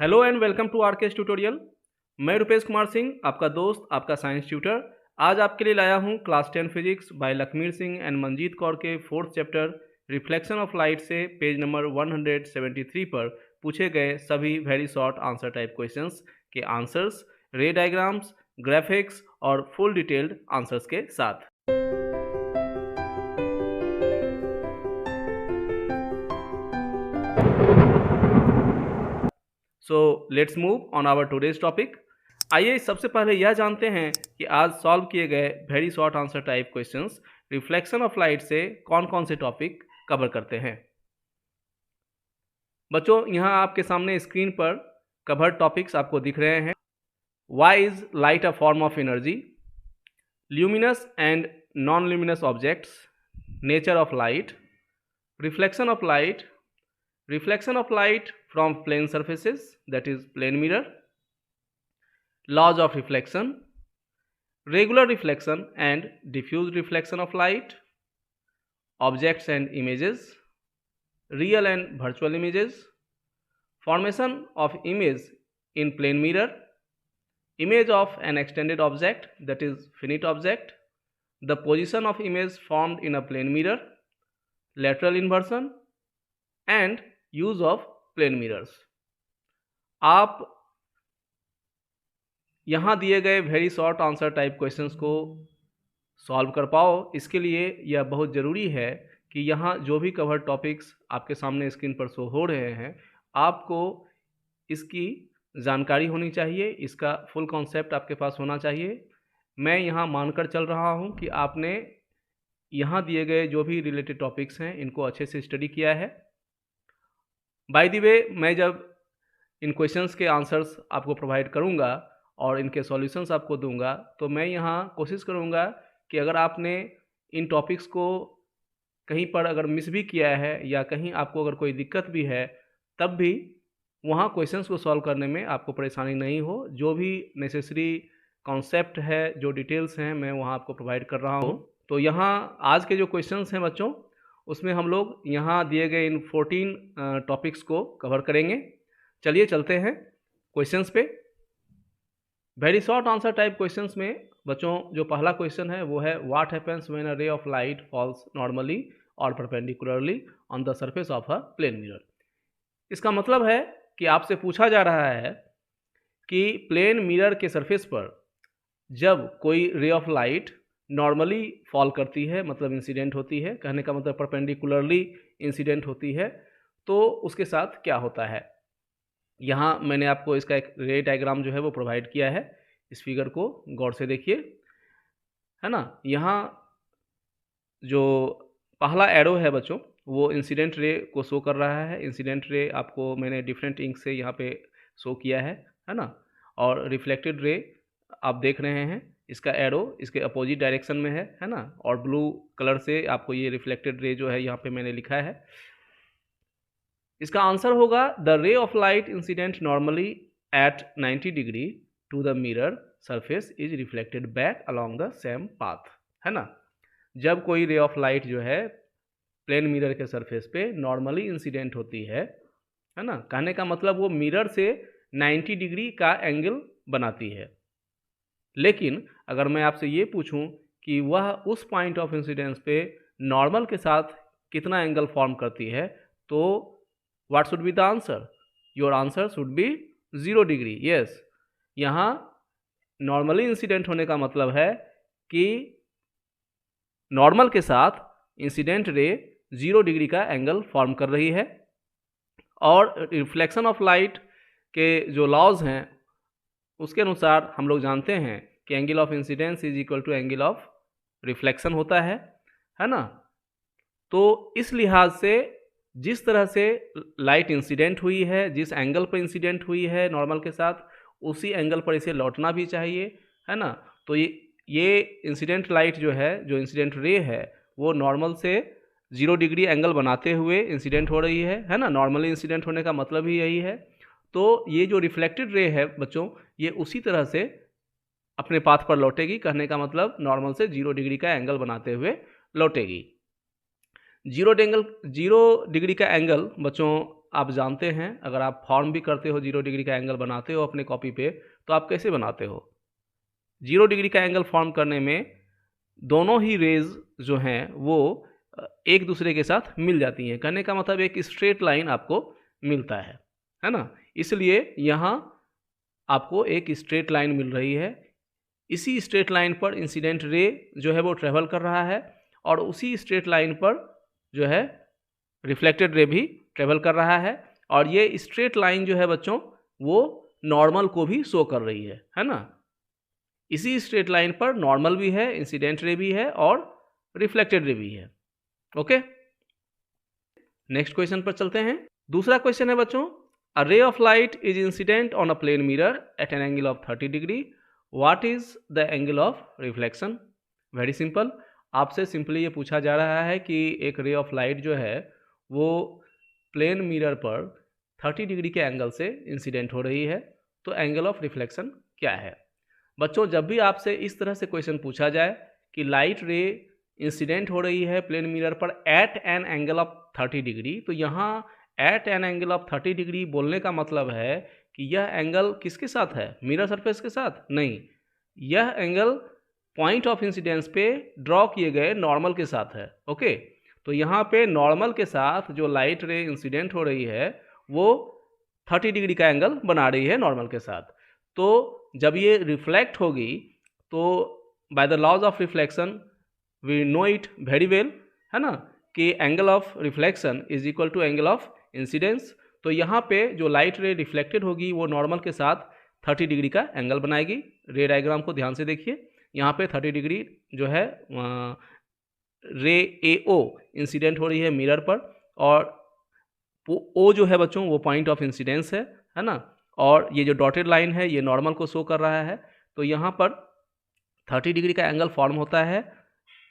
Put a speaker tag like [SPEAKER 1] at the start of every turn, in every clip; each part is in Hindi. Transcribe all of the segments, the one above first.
[SPEAKER 1] Hello and welcome to RKS tutorial. मैं रुपेश कुमार सिंह, आपका दोस्त, आपका साइंस ट्यूटर। आज आपके लिए लाया हूं class 10 physics by Lakhmir Singh and Manjeet Kaur के 4th chapter reflection of light से पेज नंबर 173 पर पूछे गए सभी very short answer type questions के आंसर्स, रे डायग्राम्स, ग्राफिक्स और फुल डिटेल्ड आंसर्स के साथ। So let's move on our today's topic. आइए सबसे पहले यह जानते हैं कि आज सॉल्व किए गए very short answer type questions reflection of light से कौन कौन से टॉपिक कवर करते हैं। बच्चों, यहाँ आपके सामने स्क्रीन पर कवर टॉपिक्स आपको दिख रहे हैं। Why is light a form of energy, luminous and non luminous objects, nature of light, reflection of light, reflection of light from plane surfaces, that is plane mirror, laws of reflection, regular reflection and diffuse reflection of light, objects and images, real and virtual images, formation of image in plane mirror, image of an extended object, that is finite object, the position of image formed in a plane mirror, lateral inversion and use of plane mirrors. आप यहाँ दिए गए very short answer type questions को सॉल्व कर पाओ, इसके लिए यह बहुत ज़रूरी है कि यहाँ जो भी कवर टॉपिक्स आपके सामने स्क्रीन पर शो हो रहे हैं, आपको इसकी जानकारी होनी चाहिए, इसका फुल कॉन्सेप्ट आपके पास होना चाहिए। मैं यहाँ मानकर चल रहा हूँ कि आपने यहाँ दिए गए जो भी रिलेटेड टॉपिक्स हैं इनको अच्छे से स्टडी किया है। बाय द वे, मैं जब इन क्वेश्चंस के आंसर्स आपको प्रोवाइड करूंगा और इनके सॉल्यूशंस आपको दूंगा, तो मैं यहाँ कोशिश करूंगा कि अगर आपने इन टॉपिक्स को कहीं पर अगर मिस भी किया है या कहीं आपको अगर कोई दिक्कत भी है, तब भी वहाँ क्वेश्चंस को सॉल्व करने में आपको परेशानी नहीं हो। जो भी नेसेसरी कॉन्सेप्ट है, जो डिटेल्स हैं, मैं वहाँ आपको प्रोवाइड कर रहा हूँ। तो यहाँ आज के जो क्वेश्चंस हैं बच्चों, उसमें हम लोग यहाँ दिए गए इन 14 टॉपिक्स को कवर करेंगे। चलिए चलते हैं क्वेश्चंस पे। Very short answer type questions में बच्चों जो पहला क्वेश्चन है वो है what happens when a ray of light falls normally और perpendicularly on the surface of a plane mirror. इसका मतलब है कि आपसे पूछा जा रहा है कि प्लेन मिरर के सरफेस पर जब कोई ray of light normally fall करती है, मतलब इंसिडेंट होती है, कहने का मतलब परपेंडिकुलरली इंसिडेंट होती है, तो उसके साथ क्या होता है। यहाँ मैंने आपको इसका एक रे डायग्राम जो है वो प्रोवाइड किया है। इस फिगर को गौर से देखिए, है ना। यहाँ जो पहला एरो है बच्चों, वो इंसिडेंट रे को शो कर रहा है। इंसिडेंट रे आपको मैंने डिफरेंट इंक से यहाँ पे शो किया है ना। और रिफ्लेक्टेड रे आप देख रहे हैं, इसका एरो इसके अपोजिट डायरेक्शन में है ना। और ब्लू कलर से आपको ये रिफ्लेक्टेड रे जो है यहाँ पे मैंने लिखा है। इसका आंसर होगा the ray of light incident normally at 90 degree to the mirror surface is reflected back along the same path, है ना। जब कोई रे ऑफ लाइट जो है प्लेन मिरर के सरफेस पे नॉर्मली इंसिडेंट होती है ना, कहने का मतलब वो मिरर से 90 डिग्री का एंगल बनाती है। लेकिन अगर मैं आपसे ये पूछूं कि वह उस पॉइंट ऑफ इंसिडेंस पे नॉर्मल के साथ कितना एंगल फॉर्म करती है, तो what should be the answer? Your answer should be 0 degree. Yes, यहाँ नॉर्मली इंसिडेंट होने का मतलब है कि नॉर्मल के साथ इंसिडेंट रे 0 डिग्री का एंगल फॉर्म कर रही है। और रिफ्लेक्शन ऑफ लाइट के जो लॉज हैं उसके अनुसार हम लोग जानते हैं कि angle of incidence is equal to angle of reflection होता है ना। तो इस लिहाज से जिस तरह से लाइट इंसिडेंट हुई है, जिस एंगल पर इंसिडेंट हुई है नॉर्मल के साथ, उसी एंगल पर इसे लौटना भी चाहिए, है ना। तो ये इंसिडेंट लाइट जो है, जो इंसिडेंट रे है, वो नॉर्मल से 0 डिग्री एंगल बनाते हुए इंसिडेंट हो रही है ना। नॉर्मली इंसिडेंट होने का मतलब ही यही है। तो ये जो रिफ्लेक्टेड रे है बच्चों, ये उसी तरह से अपने पाथ पर लौटेगी, कहने का मतलब नॉर्मल से 0 डिग्री का एंगल बनाते हुए लौटेगी। 0 डिग्री का एंगल बच्चों आप जानते हैं, अगर आप फॉर्म भी करते हो 0 डिग्री का एंगल बनाते हो अपने कॉपी पे, तो आप कैसे बनाते हो? 0 डिग्री का एंगल फॉर्म करने में दोनों ही रेज जो हैं वो एक दूसरे के साथ मिल जाती हैं। कहने का मतलब एक स्ट्रेट लाइन आपको मिलता है ना? इसलिए यहाँ आपको एक स्ट्रेट लाइन मिल रही है। इसी स्ट्रेट लाइन पर इंसिडेंट रे जो है वो ट्रेवल कर रहा है और उसी स्ट्रेट लाइन पर जो है रिफ्लेक्टेड रे भी ट्रेवल कर रहा है और ये स्ट्रेट लाइन जो है बच्चों वो नॉर्मल को भी शो कर रही है ना? इसी स्ट्रेट लाइन पर नॉर्मल भी है, इंसिडेंट रे भी है और रिफ्लेक्टेड रे भी है। ओके, नेक्स्ट क्वेश्चन पर चलते हैं। दूसरा क्वेश्चन है बच्चों, a ray of light is incident on a plane mirror at an angle of 30 degree, what is the angle of reflection? Very simple, आपसे सिंपली ये पूछा जा रहा है कि एक रे ऑफ लाइट जो है वो प्लेन मिरर पर 30 डिग्री के एंगल से इंसिडेंट हो रही है, तो एंगल ऑफ रिफ्लेक्शन क्या है? बच्चों, जब भी आपसे इस तरह से क्वेश्चन पूछा जाए कि लाइट रे इंसिडेंट हो रही है प्लेन मिरर पर at an angle of 30 degree, तो यहाँ at an angle of 30 degree बोलने का मतलब है कि यह एंगल किसके साथ है? मिरर सरफेस के साथ? नहीं, यह एंगल पॉइंट ऑफ इंसिडेंस पे ड्रॉ किए गए नॉर्मल के साथ है। ओके, तो यहाँ पे नॉर्मल के साथ जो लाइट रे इंसिडेंट हो रही है वो 30 डिग्री का एंगल बना रही है नॉर्मल के साथ। तो जब ये रिफ्लेक्ट होगी तो by the laws of reflection we know it very well, है ना, कि angle of reflection is equal to angle of incidence. तो यहाँ पे जो लाइट रे रिफ्लेक्टेड होगी वो नॉर्मल के साथ 30 डिग्री का एंगल बनाएगी। रे डायग्राम को ध्यान से देखिए, यहाँ पे 30 डिग्री जो है रे AO इंसिडेंट हो रही है मिरर पर और O जो है बच्चों वो पॉइंट ऑफ इंसिडेंस है ना, और ये जो डॉटेड लाइन है ये नॉर्मल को शो कर रहा है। तो यहाँ पर 30 डिग्री का एंगल फॉर्म होता है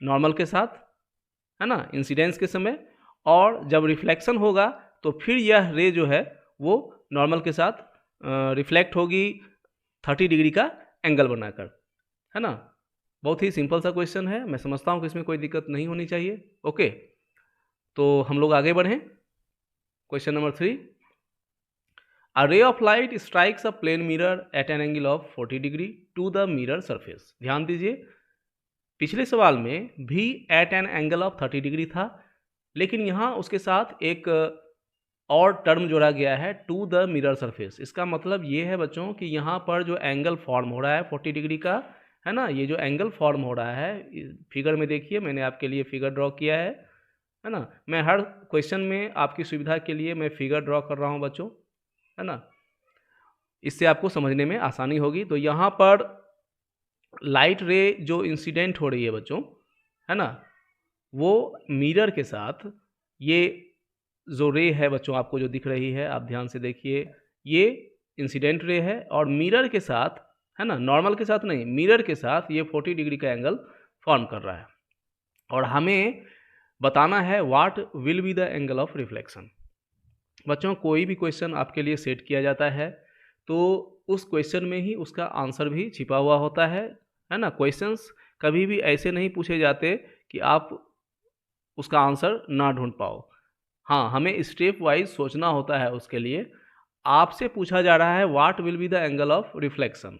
[SPEAKER 1] नॉर्मल के साथ, है ना, इंसिडेंस के समय, और जब रिफ्लेक्शन होगा तो फिर यह रे जो है वो नॉर्मल के साथ रिफ्लेक्ट होगी 30 डिग्री का एंगल बनाकर, है ना। बहुत ही सिंपल सा क्वेश्चन है, मैं समझता हूँ कि इसमें कोई दिक्कत नहीं होनी चाहिए। ओके, तो हम लोग आगे बढ़ें। Question number 3, A ray of light strikes a plane mirror at an angle of 40 degree to the mirror surface। ध्यान दीजिए, पिछले सवाल में भी at an angle of 30 degree था, लेकिन यहाँ उसके साथ एक और टर्म जोड़ा गया है टू द मिरर सरफेस। इसका मतलब ये है बच्चों कि यहाँ पर जो एंगल फॉर्म हो रहा है 40 डिग्री का, है ना, ये जो एंगल फॉर्म हो रहा है फिगर में देखिए, मैंने आपके लिए फिगर ड्रॉ किया है ना। मैं हर क्वेश्चन में आपकी सुविधा के लिए मैं फिगर ड्रॉ कर रहा हूँ बच्चों, है ना, इससे आपको समझने में आसानी होगी। तो यहाँ पर लाइट रे जो इंसिडेंट हो रही है बच्चों, है ना, वो मिरर के साथ ये जो रे है बच्चों आपको जो दिख रही है, आप ध्यान से देखिए, ये इंसिडेंट रे है और मिरर के साथ, है ना, नॉर्मल के साथ नहीं, मिरर के साथ ये 40 डिग्री का एंगल फॉर्म कर रहा है और हमें बताना है what will be the angle of reflection. बच्चों, कोई भी क्वेश्चन आपके लिए सेट किया जाता है तो उस क्वेश्चन में ही उसका आंसर भी छिपा हुआ होता है ना। क्वेश्चंस कभी भी ऐसे नहीं पूछे जाते कि आप उसका आंसर ना ढूंढ पाओ। हाँ, हमें स्टेप वाइज सोचना होता है। उसके लिए आपसे पूछा जा रहा है what will be the angle of reflection.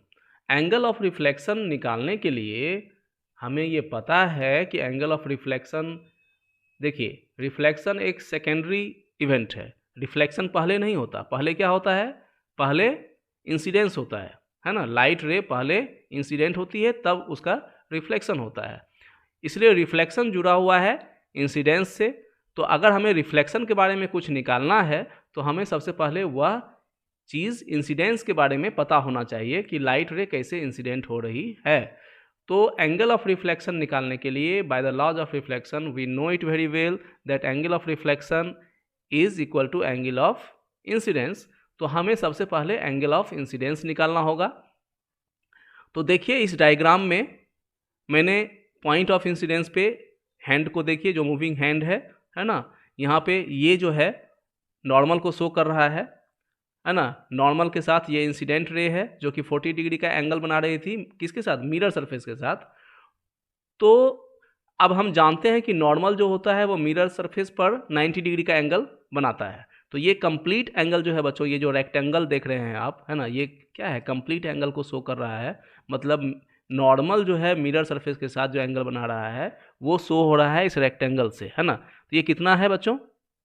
[SPEAKER 1] Angle of reflection निकालने के लिए हमें ये पता है कि एंगल ऑफ रिफ्लेक्शन, देखिए, रिफ्लेक्शन एक सेकेंडरी इवेंट है। रिफ्लेक्शन पहले नहीं होता, पहले क्या होता है, पहले इंसिडेंस होता है ना। लाइट रे पहले इंसिडेंट होती है तब उसका रिफ्लेक्शन होता है, इसलिए रिफ्लेक्शन जुड़ा हुआ है इंसिडेंस से। तो अगर हमें रिफ्लेक्शन के बारे में कुछ निकालना है तो हमें सबसे पहले वह चीज़ इंसिडेंस के बारे में पता होना चाहिए कि लाइट रे कैसे इंसिडेंट हो रही है। तो एंगल ऑफ रिफ्लेक्शन निकालने के लिए by the laws of reflection we know it very well that angle of reflection is equal to angle of incidence. तो हमें सबसे पहले एंगल ऑफ इंसिडेंस निकालना होगा। तो देखिए, इस डायग्राम में मैंने पॉइंट ऑफ इंसिडेंस पे हैंड को देखिए, जो मूविंग हैंड है ना, यहाँ पे ये जो है नॉर्मल को शो कर रहा है ना। नॉर्मल के साथ ये इंसिडेंट रे है जो कि 40 डिग्री का एंगल बना रही थी, किसके साथ, मिरर सरफेस के साथ। तो अब हम जानते हैं कि नॉर्मल जो होता है वो मिरर सरफेस पर 90 डिग्री का एंगल बनाता है। तो ये कंप्लीट एंगल जो है बच्चों, ये जो रेक्टेंगल देख रहे हैं आप, है ना, ये क्या है, कंप्लीट एंगल को शो कर रहा है। मतलब नॉर्मल जो है मिरर सरफेस के साथ जो एंगल बना रहा है वो शो हो रहा है इस रेक्टेंगल से, है ना। तो ये कितना है बच्चों,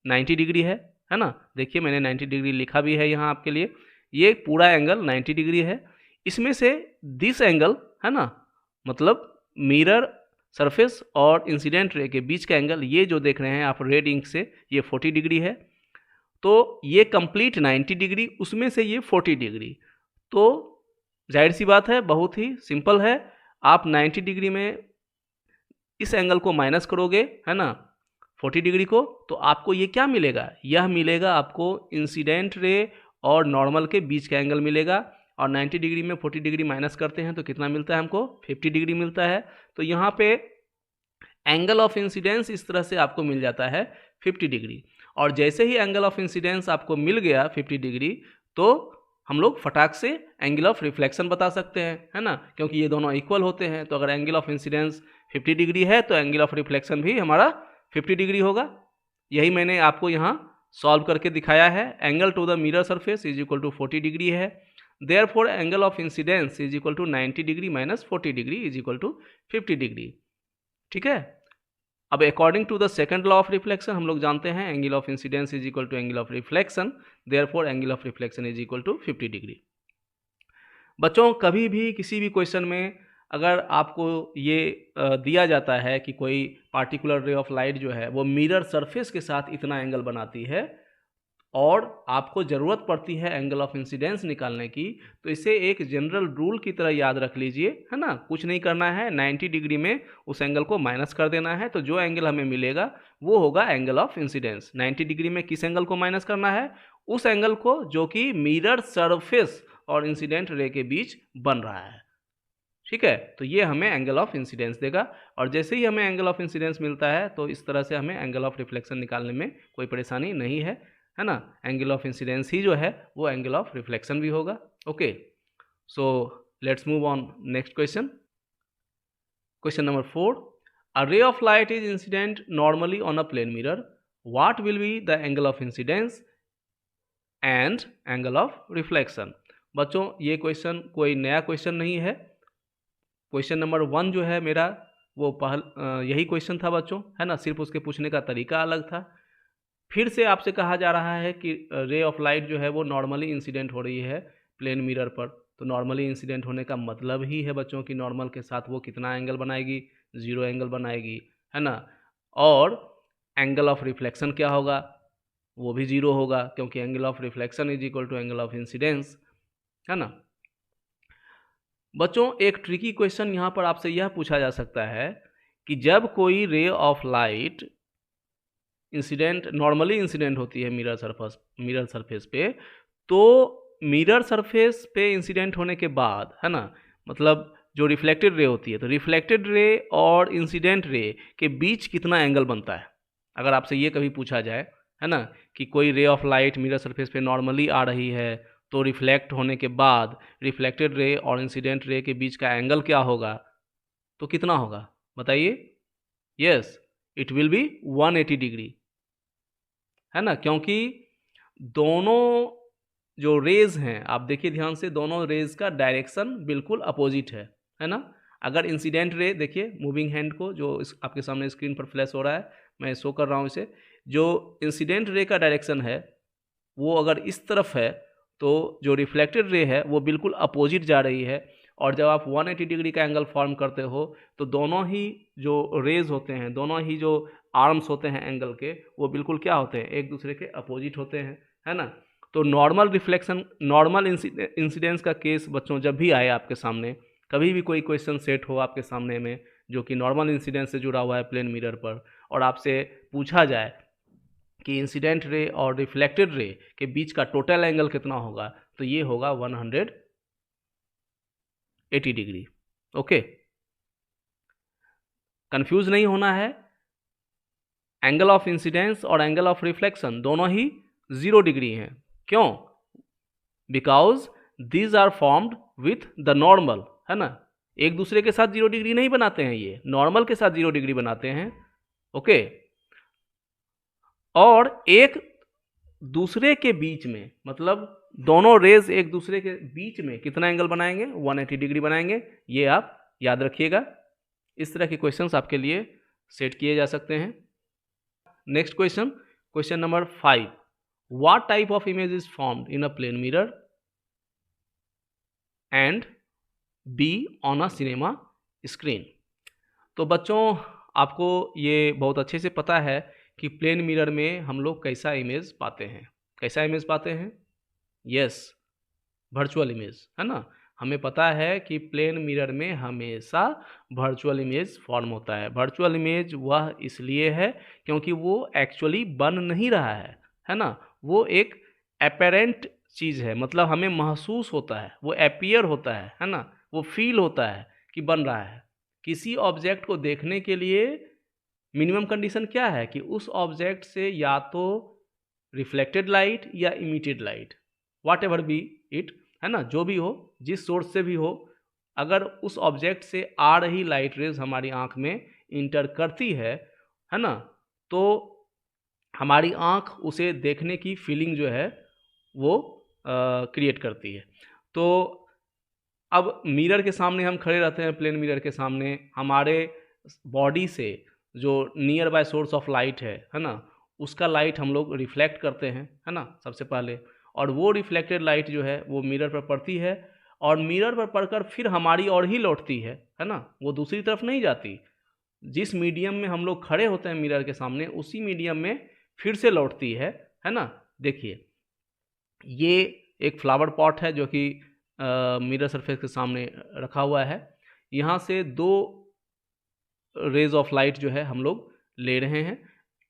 [SPEAKER 1] 90 डिग्री है ना। देखिए मैंने 90 डिग्री लिखा भी है यहाँ आपके लिए। ये पूरा एंगल 90 डिग्री है। इसमें से दिस एंगल, है ना, मतलब मिरर सरफेस और इंसिडेंट रे के बीच का एंगल, ये जो देख रहे हैं आप रेड इंक से, ये 40 डिग्री है। तो ये कंप्लीट 90 डिग्री, उसमें से ये 40 डिग्री। तो जाहिर सी बात है, बहुत ही सिंपल है। आप 90 डिग्री में इस एंगल को माइनस करोगे, है ना, 40 डिग्री को, तो आपको ये क्या मिलेगा, यह मिलेगा आपको इंसिडेंट रे और नॉर्मल के बीच का एंगल मिलेगा। और 90 डिग्री में 40 डिग्री माइनस करते हैं तो कितना मिलता है हमको, 50 डिग्री मिलता है। तो यहाँ पे एंगल ऑफ इंसिडेंस इस तरह से आपको मिल जाता है 50 डिग्री। और जैसे ही एंगल ऑफ इंसिडेंस आपको मिल गया 50 डिग्री, तो हम लोग फटाक से एंगल ऑफ रिफ्लेक्शन बता सकते हैं, है ना, क्योंकि ये दोनों इक्वल होते हैं। तो अगर एंगल ऑफ इंसिडेंस 50 डिग्री है तो एंगल ऑफ रिफ्लेक्शन भी हमारा 50 डिग्री होगा। यही मैंने आपको यहाँ सॉल्व करके दिखाया है। Angle to the mirror surface is equal to 40 degree है, therefore angle of incidence is equal to 90 degree minus 40 degree is equal to 50 degree. ठीक है। अब according to the second law of reflection हम लोग जानते हैं angle of incidence is equal to angle of reflection, therefore angle of reflection is equal to 50 degree. बच्चों कभी भी किसी भी क्वेश्चन में अगर आपको ये दिया जाता है कि कोई पार्टिकुलर रे ऑफ लाइट जो है वो मिरर सरफेस के साथ इतना एंगल बनाती है और आपको ज़रूरत पड़ती है एंगल ऑफ इंसिडेंस निकालने की, तो इसे एक जनरल रूल की तरह याद रख लीजिए, है ना। कुछ नहीं करना है, 90 डिग्री में उस एंगल को माइनस कर देना है, तो जो एंगल हमें मिलेगा वो होगा एंगल ऑफ इंसिडेंस। 90 डिग्री में किस एंगल को माइनस करना है, उस एंगल को जो कि मिरर सरफेस और इंसिडेंट रे के बीच बन रहा है। ठीक है, तो ये हमें एंगल ऑफ इंसिडेंस देगा। और जैसे ही हमें एंगल ऑफ इंसिडेंस मिलता है तो इस तरह से हमें एंगल ऑफ रिफ्लेक्शन निकालने में कोई परेशानी नहीं है, है ना। एंगल ऑफ इंसिडेंस ही जो है वो एंगल ऑफ रिफ्लेक्शन भी होगा। Okay, so let's move on next question. Question number 4, a ray of light is incident normally on a plane mirror, what will be the angle of incidence and angle of reflection. बच्चों ये क्वेश्चन कोई नया क्वेश्चन नहीं है। क्वेश्चन नंबर 1 जो है मेरा वो यही क्वेश्चन था बच्चों, है ना, सिर्फ उसके पूछने का तरीका अलग था। फिर से आपसे कहा जा रहा है कि रे ऑफ लाइट जो है वो नॉर्मली इंसिडेंट हो रही है प्लेन मिरर पर। तो नॉर्मली इंसिडेंट होने का मतलब ही है बच्चों कि नॉर्मल के साथ वो कितना एंगल बनाएगी, 0 एंगल बनाएगी, है ना। और एंगल ऑफ रिफ्लेक्शन क्या होगा, वो भी 0 होगा, क्योंकि angle of reflection is equal to angle of incidence, है ना। बच्चों एक ट्रिकी क्वेश्चन यहाँ पर आपसे यह पूछा जा सकता है कि जब कोई ray of light incident normally incident होती है मिरर सरफेस पे, तो मिरर सरफेस पे इंसिडेंट होने के बाद, है ना, मतलब जो रिफ्लेक्टेड रे होती है, तो रिफ्लेक्टेड रे और इंसिडेंट रे के बीच कितना एंगल बनता है। अगर आपसे ये कभी पूछा जाए, है ना, कि कोई ray of light mirror surface पे नॉर्मली आ रही है तो रिफ्लेक्ट होने के बाद रिफ्लेक्टेड रे और इंसिडेंट रे के बीच का एंगल क्या होगा, तो कितना होगा बताइए। Yes, it will be 180 degree, है ना, क्योंकि दोनों जो रेज हैं, आप देखिए ध्यान से, दोनों रेज का डायरेक्शन बिल्कुल अपोजिट है ना। अगर इंसिडेंट रे देखिए, मूविंग हैंड को जो आपके सामने स्क्रीन पर फ्लैश हो रहा है, मैं शो कर रहा हूँ इसे, जो इंसिडेंट रे का डायरेक्शन है वो अगर इस तरफ है तो जो रिफ्लेक्टेड रे है वो बिल्कुल अपोजिट जा रही है। और जब आप 180 डिग्री का एंगल फॉर्म करते हो तो दोनों ही जो रेज होते हैं, दोनों ही जो आर्म्स होते हैं एंगल के, वो बिल्कुल क्या होते हैं, एक दूसरे के अपोजिट होते हैं, है ना। तो नॉर्मल रिफ्लेक्शन, नॉर्मल इंसिडेंस का केस बच्चों जब भी आए आपके सामने, कभी भी कोई क्वेश्चन सेट हो आपके सामने में जो कि नॉर्मल इंसिडेंस से जुड़ा हुआ है प्लेन मिरर पर, और आपसे पूछा जाए कि इंसिडेंट रे और रिफ्लेक्टेड रे के बीच का टोटल एंगल कितना होगा, तो ये होगा 180 डिग्री। ओके, कंफ्यूज नहीं होना है। एंगल ऑफ इंसिडेंस और एंगल ऑफ रिफ्लेक्शन दोनों ही 0 डिग्री हैं। क्यों? Because these are formed with the normal, है ना। एक दूसरे के साथ 0 डिग्री नहीं बनाते हैं, ये नॉर्मल के साथ 0 डिग्री बनाते हैं। ओके, और एक दूसरे के बीच में, मतलब दोनों रेज एक दूसरे के बीच में कितना एंगल बनाएंगे, 180 डिग्री बनाएंगे। ये आप याद रखिएगा। इस तरह के क्वेश्चंस आपके लिए सेट किए जा सकते हैं। Next question, question number 5, what type of image is formed in a plane mirror and B on a cinema screen. तो बच्चों आपको ये बहुत अच्छे से पता है कि प्लेन मिरर में हम लोग कैसा इमेज पाते हैं, कैसा इमेज पाते हैं, यस, वर्चुअल इमेज, है ना। हमें पता है कि प्लेन मिरर में हमेशा वर्चुअल इमेज फॉर्म होता है। वर्चुअल इमेज वह इसलिए है क्योंकि वो एक्चुअली बन नहीं रहा है ना। वो एक अपेरेंट चीज़ है, मतलब हमें महसूस होता है, वो अपीयर होता है ना, वो फील होता है कि बन रहा है। किसी ऑब्जेक्ट को देखने के लिए मिनिमम कंडीशन क्या है कि उस ऑब्जेक्ट से या तो रिफ्लेक्टेड लाइट या emitted light, what ever be it, है ना, जो भी हो, जिस सोर्स से भी हो, अगर उस ऑब्जेक्ट से आ रही लाइट रेज हमारी आंख में इंटर करती है ना, तो हमारी आंख उसे देखने की फीलिंग जो है वो क्रिएट करती है। तो अब मिरर के सामने हम खड़े रहते हैं, प्लेन मिरर के सामने, हमारे बॉडी से जो near by source of light है ना, उसका लाइट हम लोग रिफ्लेक्ट करते हैं, है ना, सबसे पहले। और वो रिफ्लेक्टेड लाइट जो है वो मिरर पर पड़ती है और मिरर पर पड़कर फिर हमारी ओर ही लौटती है ना, वो दूसरी तरफ नहीं जाती। जिस मीडियम में हम लोग खड़े होते हैं मिरर के सामने, उसी मीडियम में फिर से लौटती है ना। देखिए, ये एक फ्लावर पॉट है जो कि मिरर सरफेस के सामने रखा हुआ है। यहाँ से दो रेज ऑफ लाइट जो है हम लोग ले रहे हैं।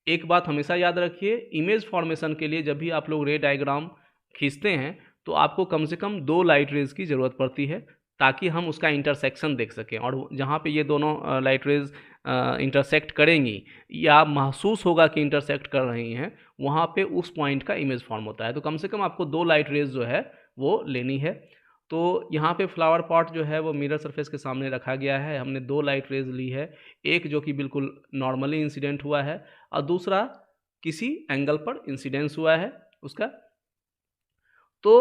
[SPEAKER 1] एक बात हमेशा याद रखिए, इमेज फॉर्मेशन के लिए जब भी आप लोग रे डायग्राम खींचते हैं तो आपको कम से कम 2 लाइट रेज की ज़रूरत पड़ती है ताकि हम उसका इंटरसेक्शन देख सकें। और जहाँ पे ये दोनों लाइट रेज इंटरसेक्ट करेंगी या महसूस होगा कि इंटरसेक्ट कर रही हैं, वहाँ पे उस पॉइंट का इमेज फॉर्म होता है। तो कम से कम आपको 2 लाइट रेज जो है वो लेनी है। तो यहाँ पे फ्लावर पॉट जो है वो मिरर सरफेस के सामने रखा गया है। हमने 2 लाइट रेज ली है, एक जो कि बिल्कुल नॉर्मली इंसिडेंट हुआ है और दूसरा किसी एंगल पर इंसिडेंस हुआ है उसका। तो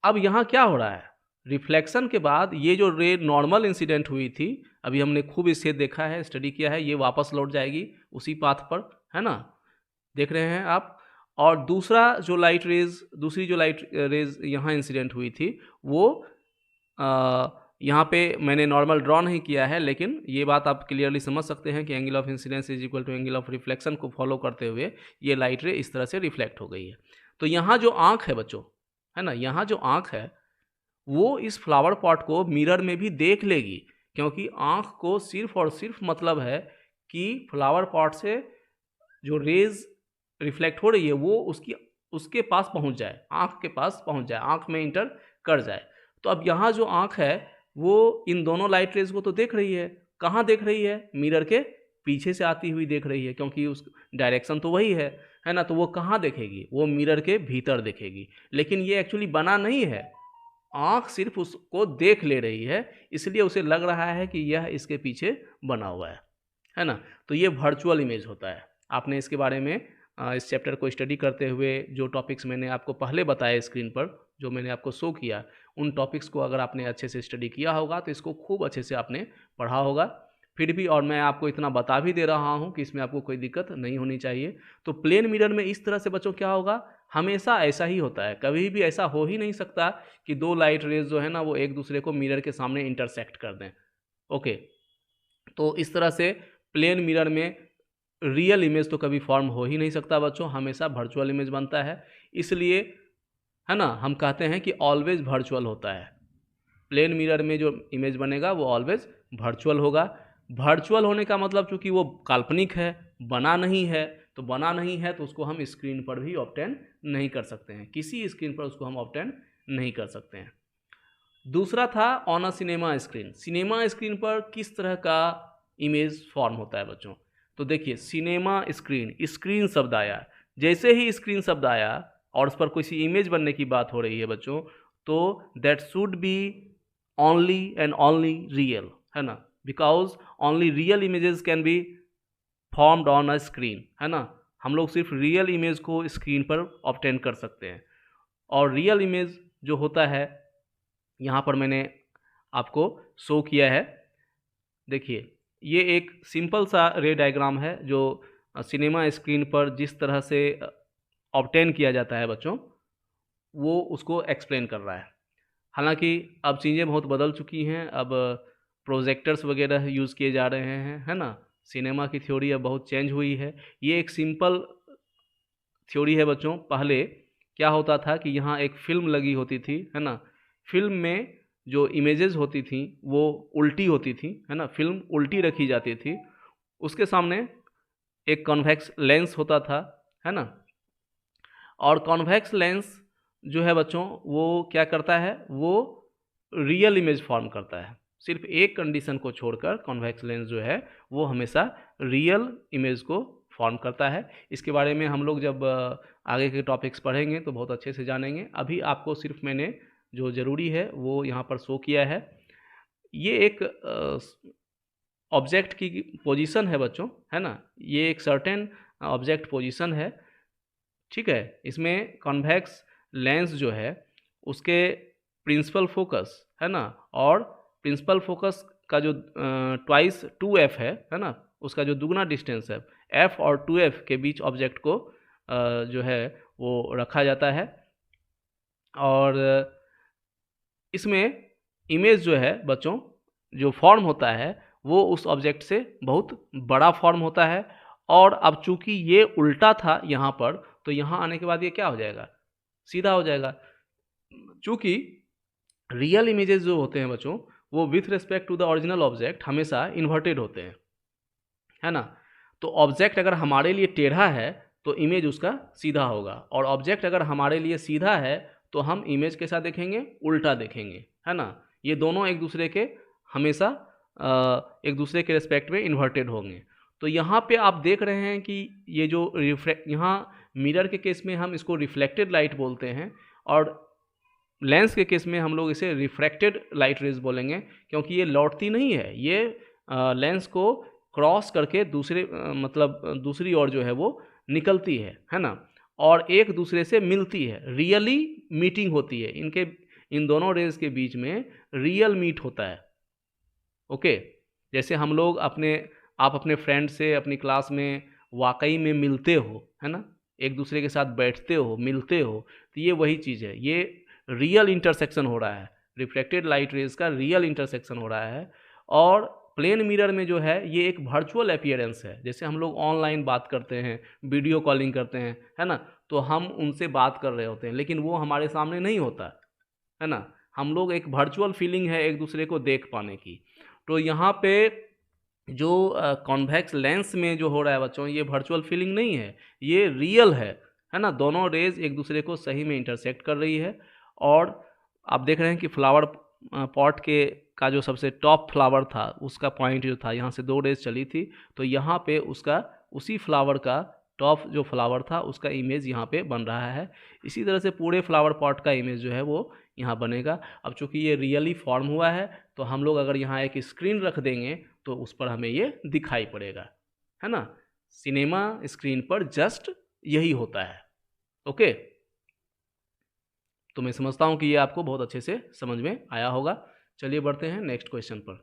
[SPEAKER 1] अब यहाँ क्या हो रहा है, रिफ्लेक्शन के बाद ये जो रे नॉर्मल इंसिडेंट हुई थी, अभी हमने खूब इसे देखा है, स्टडी किया है, ये वापस लौट जाएगी उसी पाथ पर, है ना, देख रहे हैं आप। और दूसरा जो लाइट रेज, दूसरी जो लाइट रेज यहाँ इंसिडेंट हुई थी वो यहाँ पे मैंने नॉर्मल ड्रॉ नहीं किया है, लेकिन ये बात आप क्लियरली समझ सकते हैं कि angle of incidence is equal to angle of reflection को फॉलो करते हुए ये लाइट रे इस तरह से रिफ्लेक्ट हो गई है। तो यहाँ जो आँख है बच्चों, है ना, यहाँ जो आँख है वो इस फ्लावर पॉट को मिरर में भी देख लेगी, क्योंकि आँख को सिर्फ और सिर्फ मतलब है कि फ्लावर पॉट से जो रेज रिफ्लेक्ट हो रही है वो उसके पास पहुंच जाए, आँख के पास पहुंच जाए, आँख में इंटर कर जाए। तो अब यहाँ जो आँख है वो इन दोनों लाइट रेज को तो देख रही है, कहाँ देख रही है, मिरर के पीछे से आती हुई देख रही है, क्योंकि उस डायरेक्शन तो वही है ना। तो वो कहाँ देखेगी, वो मिरर के भीतर देखेगी। लेकिन ये एक्चुअली बना नहीं है, आँख सिर्फ उसको देख ले रही है, इसलिए उसे लग रहा है कि यह इसके पीछे बना हुआ है ना। तो ये वर्चुअल इमेज होता है। आपने इसके बारे में इस चैप्टर को स्टडी करते हुए जो टॉपिक्स मैंने आपको पहले बताए स्क्रीन पर, जो मैंने आपको शो किया, उन टॉपिक्स को अगर आपने अच्छे से स्टडी किया होगा तो इसको खूब अच्छे से आपने पढ़ा होगा। फिर भी और मैं आपको इतना बता भी दे रहा हूँ कि इसमें आपको कोई दिक्कत नहीं होनी चाहिए। तो प्लेन मिरर में इस तरह से बच्चों क्या होगा, हमेशा ऐसा ही होता है, कभी भी ऐसा हो ही नहीं सकता कि 2 लाइट रेज जो है ना वो एक दूसरे को मिरर के सामने इंटरसेक्ट कर दें। ओके, तो इस तरह से प्लेन मिरर में रियल इमेज तो कभी फॉर्म हो ही नहीं सकता बच्चों, हमेशा वर्चुअल इमेज बनता है। इसलिए, है ना, हम कहते हैं कि ऑलवेज वर्चुअल होता है। प्लेन मिरर में जो इमेज बनेगा वो ऑलवेज वर्चुअल होगा। वर्चुअल होने का मतलब चूंकि वो काल्पनिक है, बना नहीं है, तो बना नहीं है तो उसको हम स्क्रीन पर भी ऑब्टेन नहीं कर सकते हैं, किसी स्क्रीन पर उसको हम ऑब्टेन नहीं कर सकते हैं। दूसरा था on a cinema screen. Cinema screen पर किस तरह का इमेज फॉर्म होता है बच्चों। तो देखिए, सिनेमा स्क्रीन, स्क्रीन शब्द आया, जैसे ही स्क्रीन शब्द आया और उस पर किसी इमेज बनने की बात हो रही है बच्चों, तो that should be only and only real, है ना, because only real images can be formed on a screen, है ना। हम लोग सिर्फ रियल इमेज को स्क्रीन पर ऑब्टेन कर सकते हैं। और रियल इमेज जो होता है यहाँ पर मैंने आपको शो किया है। देखिए, ये एक सिंपल सा रे डायग्राम है जो सिनेमा स्क्रीन पर जिस तरह से ऑब्टेन किया जाता है बच्चों, वो उसको एक्सप्लेन कर रहा है। हालांकि अब चीज़ें बहुत बदल चुकी हैं, अब प्रोजेक्टर्स वगैरह यूज़ किए जा रहे हैं, है ना। सिनेमा की थ्योरी अब बहुत चेंज हुई है। ये एक सिंपल थ्योरी है बच्चों। पहले क्या होता था कि यहाँ एक फिल्म लगी होती थी, है ना। फिल्म में जो इमेजेस होती थी वो उल्टी होती थी, है ना। फिल्म उल्टी रखी जाती थी, उसके सामने एक कॉन्वेक्स लेंस होता था, है ना। और कॉन्वेक्स लेंस जो है बच्चों वो क्या करता है, वो रियल इमेज फॉर्म करता है। सिर्फ एक कंडीशन को छोड़कर कॉन्वेक्स लेंस जो है वो हमेशा रियल इमेज को फॉर्म करता है। इसके बारे में हम लोग जब आगे के टॉपिक्स पढ़ेंगे तो बहुत अच्छे से जानेंगे। अभी आपको सिर्फ मैंने जो ज़रूरी है वो यहाँ पर शो किया है। ये एक ऑब्जेक्ट की पोजीशन है बच्चों, है ना। ये एक सर्टेन ऑब्जेक्ट पोजीशन है, ठीक है। इसमें कॉन्वेक्स लेंस जो है उसके प्रिंसिपल फोकस, है ना, और प्रिंसिपल फोकस का जो ट्वाइस 2f है ना, उसका जो दुगना डिस्टेंस है f और 2f के बीच ऑब्जेक्ट को जो है वो रखा जाता है। और इसमें इमेज जो है बच्चों जो फॉर्म होता है वो उस ऑब्जेक्ट से बहुत बड़ा फॉर्म होता है। और अब चूंकि ये उल्टा था यहाँ पर, तो यहाँ आने के बाद ये क्या हो जाएगा, सीधा हो जाएगा। चूंकि रियल इमेजेस जो होते हैं बच्चों वो with respect to the original object हमेशा इन्वर्टेड होते हैं, है ना। तो ऑब्जेक्ट अगर हमारे लिए टेढ़ा है तो इमेज उसका सीधा होगा, और ऑब्जेक्ट अगर हमारे लिए सीधा है तो हम इमेज के साथ देखेंगे, उल्टा देखेंगे, है ना। ये दोनों एक दूसरे के हमेशा एक दूसरे के रिस्पेक्ट में इन्वर्टेड होंगे। तो यहाँ पे आप देख रहे हैं कि ये जो यहाँ मिरर के केस में हम इसको रिफ्लेक्टेड लाइट बोलते हैं, और लेंस के केस में हम लोग इसे रिफ्रैक्टेड लाइट रेज बोलेंगे, क्योंकि ये लौटती नहीं है, ये लेंस को क्रॉस करके मतलब दूसरी ओर जो है वो निकलती है ना, और एक दूसरे से मिलती है, रियली मीटिंग होती है इनके, इन दोनों रेज के बीच में रियल मीट होता है। ओके, जैसे हम लोग आप अपने फ्रेंड से अपनी क्लास में वाकई में मिलते हो, है ना, एक दूसरे के साथ बैठते हो, मिलते हो, तो ये वही चीज़ है, ये रियल इंटरसेक्शन हो रहा है, रिफ्लेक्टेड लाइट रेज का रियल इंटरसेक्शन हो रहा है। और प्लेन मिरर में जो है ये एक वर्चुअल अपीयरेंस है। जैसे हम लोग ऑनलाइन बात करते हैं, वीडियो कॉलिंग करते हैं, है ना, तो हम उनसे बात कर रहे होते हैं लेकिन वो हमारे सामने नहीं होता, है ना। हम लोग एक वर्चुअल फीलिंग है एक दूसरे को देख पाने की। तो यहाँ पे जो कॉन्वेक्स लेंस में जो हो रहा है बच्चों, ये वर्चुअल फीलिंग नहीं है, ये रियल है ना। दोनों रेज एक दूसरे को सही में इंटरसेक्ट कर रही है। और आप देख रहे हैं कि फ्लावर पॉट का जो सबसे टॉप फ्लावर था उसका पॉइंट जो था, यहाँ से 2 रेज चली थी, तो यहाँ पे उसका उसी फ्लावर का टॉप जो फ्लावर था उसका इमेज यहाँ पे बन रहा है। इसी तरह से पूरे फ्लावर पॉट का इमेज जो है वो यहाँ बनेगा। अब चूंकि ये रियली फॉर्म हुआ है तो हम लोग अगर यहाँ एक स्क्रीन रख देंगे तो उस पर हमें ये दिखाई पड़ेगा, है ना। सिनेमा स्क्रीन पर जस्ट यही होता है। ओके, तो मैं समझता हूँ कि ये आपको बहुत अच्छे से समझ में आया होगा। चलिए बढ़ते हैं नेक्स्ट क्वेश्चन पर।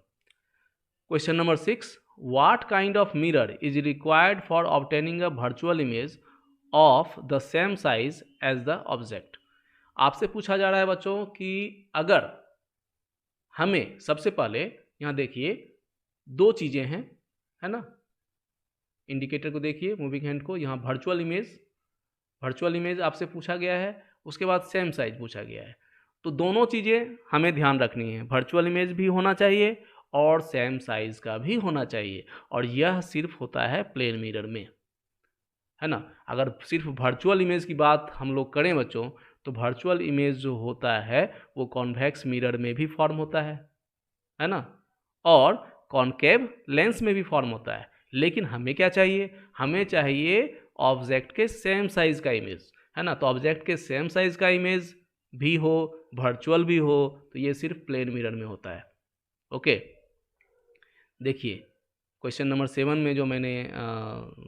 [SPEAKER 1] Question number 6, what kind of mirror is required for obtaining a virtual image of the same size as the object. आपसे पूछा जा रहा है बच्चों कि अगर हमें सबसे पहले यहाँ देखिए 2 चीज़ें हैं, है ना, इंडिकेटर को देखिए, मूविंग हैंड को, यहाँ वर्चुअल इमेज आपसे पूछा गया है, उसके बाद सेम साइज पूछा गया है। तो दोनों चीज़ें हमें ध्यान रखनी है, वर्चुअल इमेज भी होना चाहिए और सेम साइज का भी होना चाहिए, और यह सिर्फ होता है प्लेन मिरर में, है ना। अगर सिर्फ वर्चुअल इमेज की बात हम लोग करें बच्चों, तो वर्चुअल इमेज जो होता है वो कॉन्वेक्स मिरर में भी फॉर्म होता है ना, और कॉनकेव लेंस में भी फॉर्म होता है। लेकिन हमें क्या चाहिए, हमें चाहिए ऑब्जेक्ट के सेम साइज का इमेज, है ना। तो ऑब्जेक्ट के सेम साइज का इमेज भी हो, वर्चुअल भी हो, तो ये सिर्फ प्लेन मिरर में होता है। ओके, देखिए क्वेश्चन नंबर 7 में जो मैंने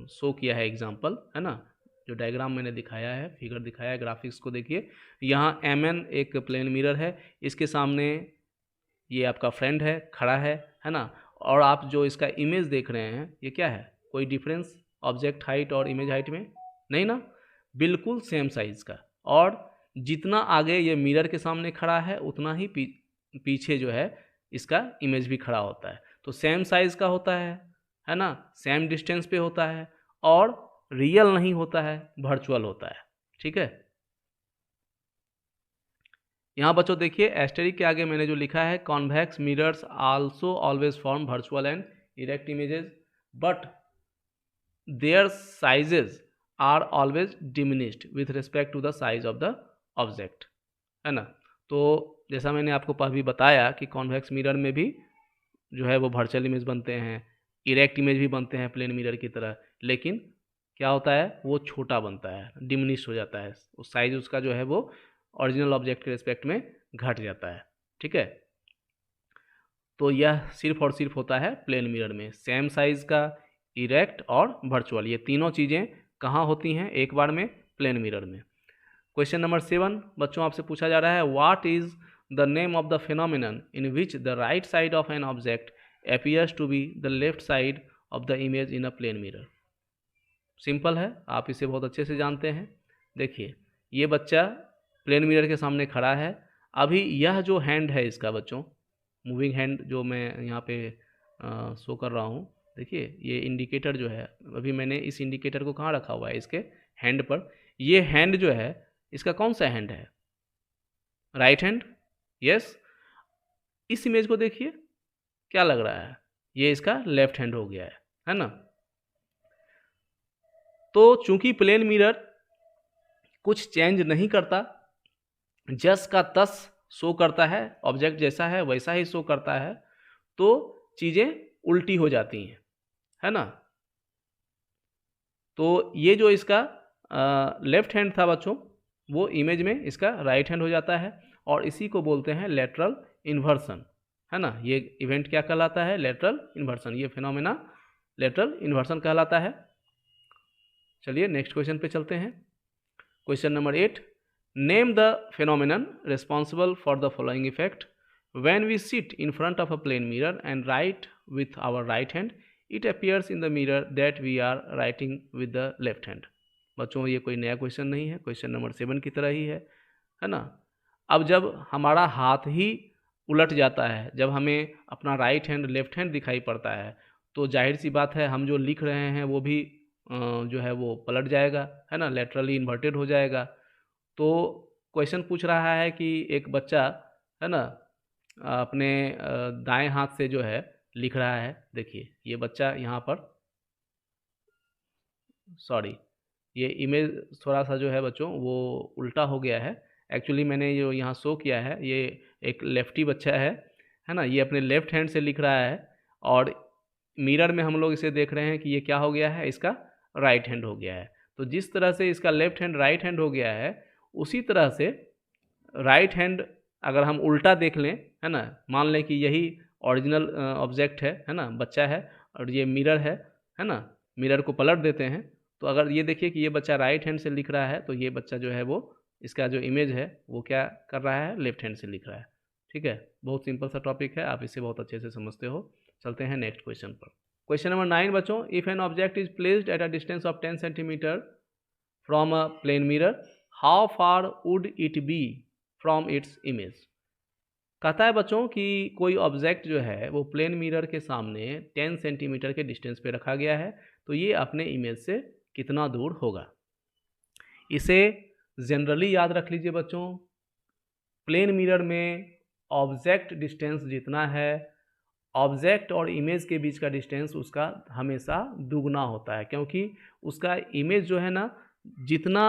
[SPEAKER 1] शो किया है एग्जाम्पल, है ना, जो डायग्राम मैंने दिखाया है, फिगर दिखाया है, ग्राफिक्स को देखिए। यहाँ MN एक प्लेन मिरर है, इसके सामने ये आपका फ्रेंड है, खड़ा है ना। और आप जो इसका इमेज देख रहे हैं, ये क्या है, कोई डिफरेंस ऑब्जेक्ट हाइट और इमेज हाइट में नहीं ना, बिल्कुल सेम साइज़ का। और जितना आगे ये मिरर के सामने खड़ा है उतना ही पीछे जो है इसका इमेज भी खड़ा होता है। तो सेम साइज़ का होता है ना, सेम डिस्टेंस पे होता है, और रियल नहीं होता है, वर्चुअल होता है। ठीक है, यहाँ बच्चों देखिए एस्टेरिक के आगे मैंने जो लिखा है, convex mirrors also always form virtual and erect images but their sizes are always diminished with respect to the size of the object, है ना। तो जैसा मैंने आपको अभी बताया कि कॉन्वेक्स मिरर में भी जो है वो वर्चुअल इमेज बनते हैं, इरेक्ट इमेज भी बनते हैं प्लेन मिरर की तरह, लेकिन क्या होता है, वो छोटा बनता है, डिमिनिश हो जाता है, उस साइज उसका जो है वो ओरिजिनल ऑब्जेक्ट के रिस्पेक्ट में घट जाता है। ठीक है, तो यह सिर्फ और सिर्फ होता है प्लेन मिरर में, सेम साइज का, इरेक्ट और वर्चुअल, ये तीनों चीज़ें कहाँ होती हैं एक बार में, प्लेन मिरर में। क्वेश्चन नंबर 7 बच्चों आपसे पूछा जा रहा है, what is the name of the phenomenon in which the right side of an object appears to be the left side of the image in a plane mirror। Simple है, आप इसे बहुत अच्छे से जानते हैं। देखिए ये बच्चा प्लेन मिरर के सामने खड़ा है, अभी यह जो हैंड है इसका बच्चों, मूविंग हैंड जो मैं यहाँ पे शो कर रहा हूँ, देखिए ये इंडिकेटर जो है, अभी मैंने इस इंडिकेटर को कहाँ रखा हुआ है, इसके हैंड पर। ये हैंड जो है इसका कौन सा हैंड है, राइट हैंड, यस। इस इमेज को देखिए क्या लग रहा है, ये इसका लेफ्ट हैंड हो गया है ना। तो चूंकि प्लेन मिरर कुछ चेंज नहीं करता, जस का तस शो करता है, ऑब्जेक्ट जैसा है वैसा ही शो करता है, तो चीज़ें उल्टी हो जाती हैं, है ना। तो ये जो इसका लेफ्ट हैंड था बच्चों, वो इमेज में इसका राइट हैंड हो जाता है, और इसी को बोलते हैं लेटरल इन्वर्सन, है ना। ये इवेंट क्या कहलाता है, लेटरल इन्वर्सन, ये फिनोमेना लेटरल इन्वर्सन कहलाता है। चलिए नेक्स्ट क्वेश्चन पे चलते हैं। Question number 8, name the phenomenon responsible for the following effect when we sit in front of a plane mirror and write with our right hand, it appears in the mirror that we are writing with the left hand. बच्चों ये कोई नया क्वेश्चन नहीं है, क्वेश्चन नंबर 7 की तरह ही है ना। अब जब हमारा हाथ ही उलट जाता है, जब हमें अपना राइट हैंड लेफ्ट हैंड दिखाई पड़ता है, तो जाहिर सी बात है हम जो लिख रहे हैं वो भी जो है वो पलट जाएगा, है ना, लेटरली इन्वर्टेड हो जाएगा। तो क्वेश्चन पूछ रहा है कि एक बच्चा, है ना, अपने दाएं हाथ से जो है लिख रहा है। देखिए ये बच्चा यहाँ पर, सॉरी ये इमेज थोड़ा सा जो है बच्चों वो उल्टा हो गया है। एक्चुअली मैंने जो यहाँ शो किया है, ये एक लेफ्टी बच्चा है ना, ये अपने लेफ्ट हैंड से लिख रहा है, और मिरर में हम लोग इसे देख रहे हैं कि ये क्या हो गया है, इसका राइट हैंड हो गया है। तो जिस तरह से इसका लेफ्ट हैंड राइट हैंड हो गया है, उसी तरह से राइट हैंड अगर हम उल्टा देख लें, है ना, मान लें कि यही ओरिजिनल ऑब्जेक्ट है ना, बच्चा है, और ये मिरर है ना, मिरर को पलट देते हैं, तो अगर ये देखिए कि ये बच्चा राइट हैंड से लिख रहा है, तो ये बच्चा जो है वो इसका जो इमेज है वो क्या कर रहा है, लेफ्ट हैंड से लिख रहा है। ठीक है, बहुत सिंपल सा टॉपिक है, आप इसे बहुत अच्छे से समझते हो। चलते हैं नेक्स्ट क्वेश्चन पर। क्वेश्चन नंबर 9 बच्चों, if an object is placed at a distance of 10 centimetre from a plane mirror, how far would it be from its image. कहता है बच्चों कि कोई ऑब्जेक्ट जो है वो प्लेन मिरर के सामने 10 सेंटीमीटर के डिस्टेंस पे रखा गया है, तो ये अपने इमेज से कितना दूर होगा। इसे जनरली याद रख लीजिए बच्चों, प्लेन मिरर में ऑब्जेक्ट डिस्टेंस जितना है, ऑब्जेक्ट और इमेज के बीच का डिस्टेंस उसका हमेशा दुगना होता है, क्योंकि उसका इमेज जो है ना, जितना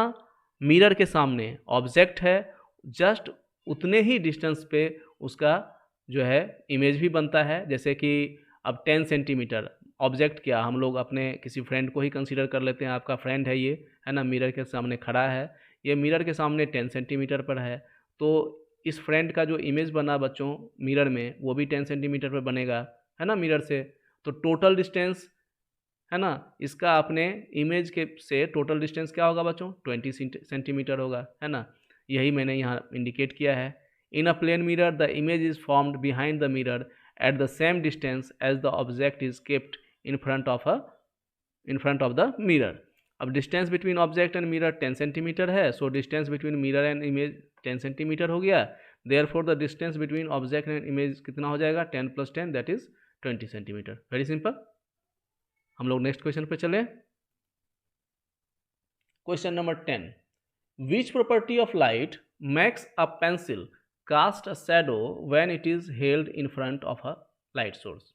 [SPEAKER 1] मिरर के सामने ऑब्जेक्ट है, जस्ट उतने ही डिस्टेंस पे उसका जो है इमेज भी बनता है। जैसे कि अब 10 सेंटीमीटर ऑब्जेक्ट, क्या हम लोग अपने किसी फ्रेंड को ही कंसीडर कर लेते हैं, आपका फ्रेंड है ये, है ना, मिरर के सामने खड़ा है, ये मिरर के सामने 10 सेंटीमीटर पर है, तो इस फ्रेंड का जो इमेज बना बच्चों मिरर में, वो भी 10 सेंटीमीटर पर बनेगा, है ना, मिरर से। तो टोटल डिस्टेंस है ना, इसका अपने इमेज के से टोटल डिस्टेंस क्या होगा बच्चों, 20 सेंटीमीटर होगा, है ना। यही मैंने यहाँ इंडिकेट किया है। In a plane mirror the image is formed behind the mirror at the same distance as the object is kept in front of the mirror. अब distance between object and mirror 10 centimetre है, so distance between mirror and image 10 centimetre हो गया। Therefore the distance between object and image कितना हो जाएगा, 10 + 10 that is 20 centimetre. Very simple. हम लोग नेक्स्ट क्वेश्चन पे चले। Question number 10, which property of light makes a pencil cast a shadow when it is held in front of a light source.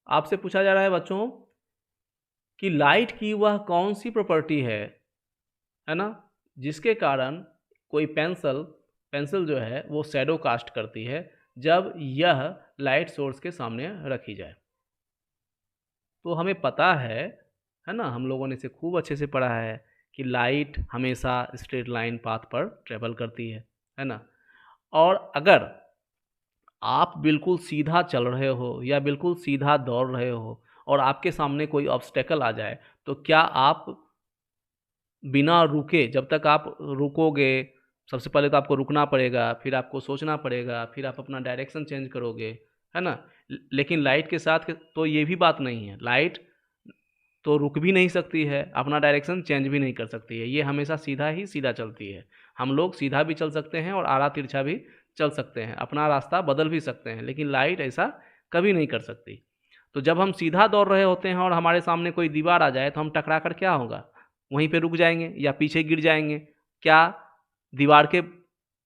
[SPEAKER 1] आपसे पूछा जा रहा है बच्चों कि लाइट की वह कौन सी प्रॉपर्टी है ना, जिसके कारण कोई पेंसिल जो है वो शैडो कास्ट करती है जब यह लाइट सोर्स के सामने रखी जाए। तो हमें पता है ना, हम लोगों ने इसे खूब अच्छे से पढ़ा है कि लाइट हमेशा स्ट्रेट लाइन पाथ पर ट्रेवल करती है ना। और अगर आप बिल्कुल सीधा चल रहे हो या बिल्कुल सीधा दौड़ रहे हो और आपके सामने कोई ऑब्स्टेकल आ जाए, तो क्या आप बिना रुके, जब तक आप रुकोगे, सबसे पहले तो आपको रुकना पड़ेगा, फिर आपको सोचना पड़ेगा, फिर आप अपना डायरेक्शन चेंज करोगे, है ना। लेकिन लाइट के साथ तो ये भी बात नहीं है, लाइट तो रुक भी नहीं सकती है, अपना डायरेक्शन चेंज भी नहीं कर सकती है, ये हमेशा सीधा ही सीधा चलती है। हम लोग सीधा भी चल सकते हैं और आड़ा तिरछा भी चल सकते हैं, अपना रास्ता बदल भी सकते हैं, लेकिन लाइट ऐसा कभी नहीं कर सकती। तो जब हम सीधा दौड़ रहे होते हैं और हमारे सामने कोई दीवार आ जाए तो हम टकरा कर क्या होगा, वहीं पे रुक जाएंगे या पीछे गिर जाएंगे। क्या दीवार के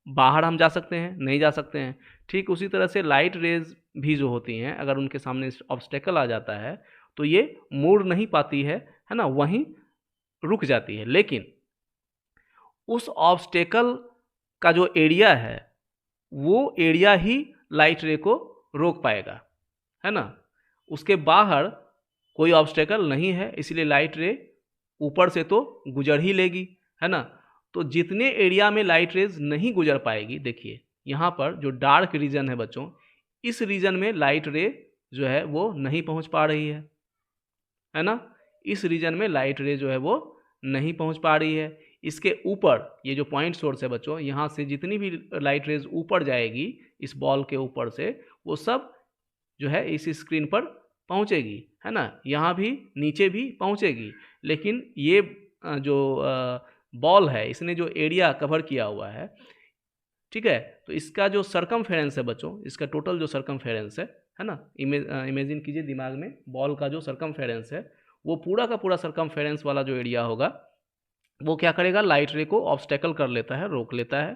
[SPEAKER 1] बाहर हम जा सकते हैं, नहीं जा सकते हैं। ठीक उसी तरह से लाइट रेज भी जो होती हैं, अगर उनके सामने ऑब्स्टेकल आ जाता है तो ये मुड़ नहीं पाती है ना, वहीं रुक जाती है। लेकिन उस ऑब्स्टेकल का जो एरिया है वो एरिया ही लाइट रे को रोक पाएगा, है ना। उसके बाहर कोई ऑब्स्टेकल नहीं है, इसलिए लाइट रे ऊपर से तो गुजर ही लेगी, है ना। तो जितने एरिया में लाइट रेज नहीं गुजर पाएगी, देखिए यहाँ पर जो डार्क रीजन है बच्चों, इस रीजन में लाइट रे जो है वो नहीं पहुँच पा रही है ना। इस रीजन में लाइट रे जो है वो नहीं पहुँच पा रही है। इसके ऊपर ये जो पॉइंट सोर्स है बच्चों, यहाँ से जितनी भी लाइट रेज ऊपर जाएगी इस बॉल के ऊपर से, वो सब जो है इस स्क्रीन पर पहुँचेगी, है ना। यहाँ भी नीचे भी पहुँचेगी, लेकिन ये जो बॉल है इसने जो एरिया कवर किया हुआ है, ठीक है, तो इसका जो सरकमफेरेंस है बच्चों, इसका टोटल जो सरकमफेरेंस है ना, इमेजिन कीजिए दिमाग में बॉल का जो सरकमफेरेंस है, वो पूरा का पूरा सरकमफेरेंस वाला जो एरिया होगा वो क्या करेगा, लाइट रे को ऑब्स्टेकल कर लेता है, रोक लेता है।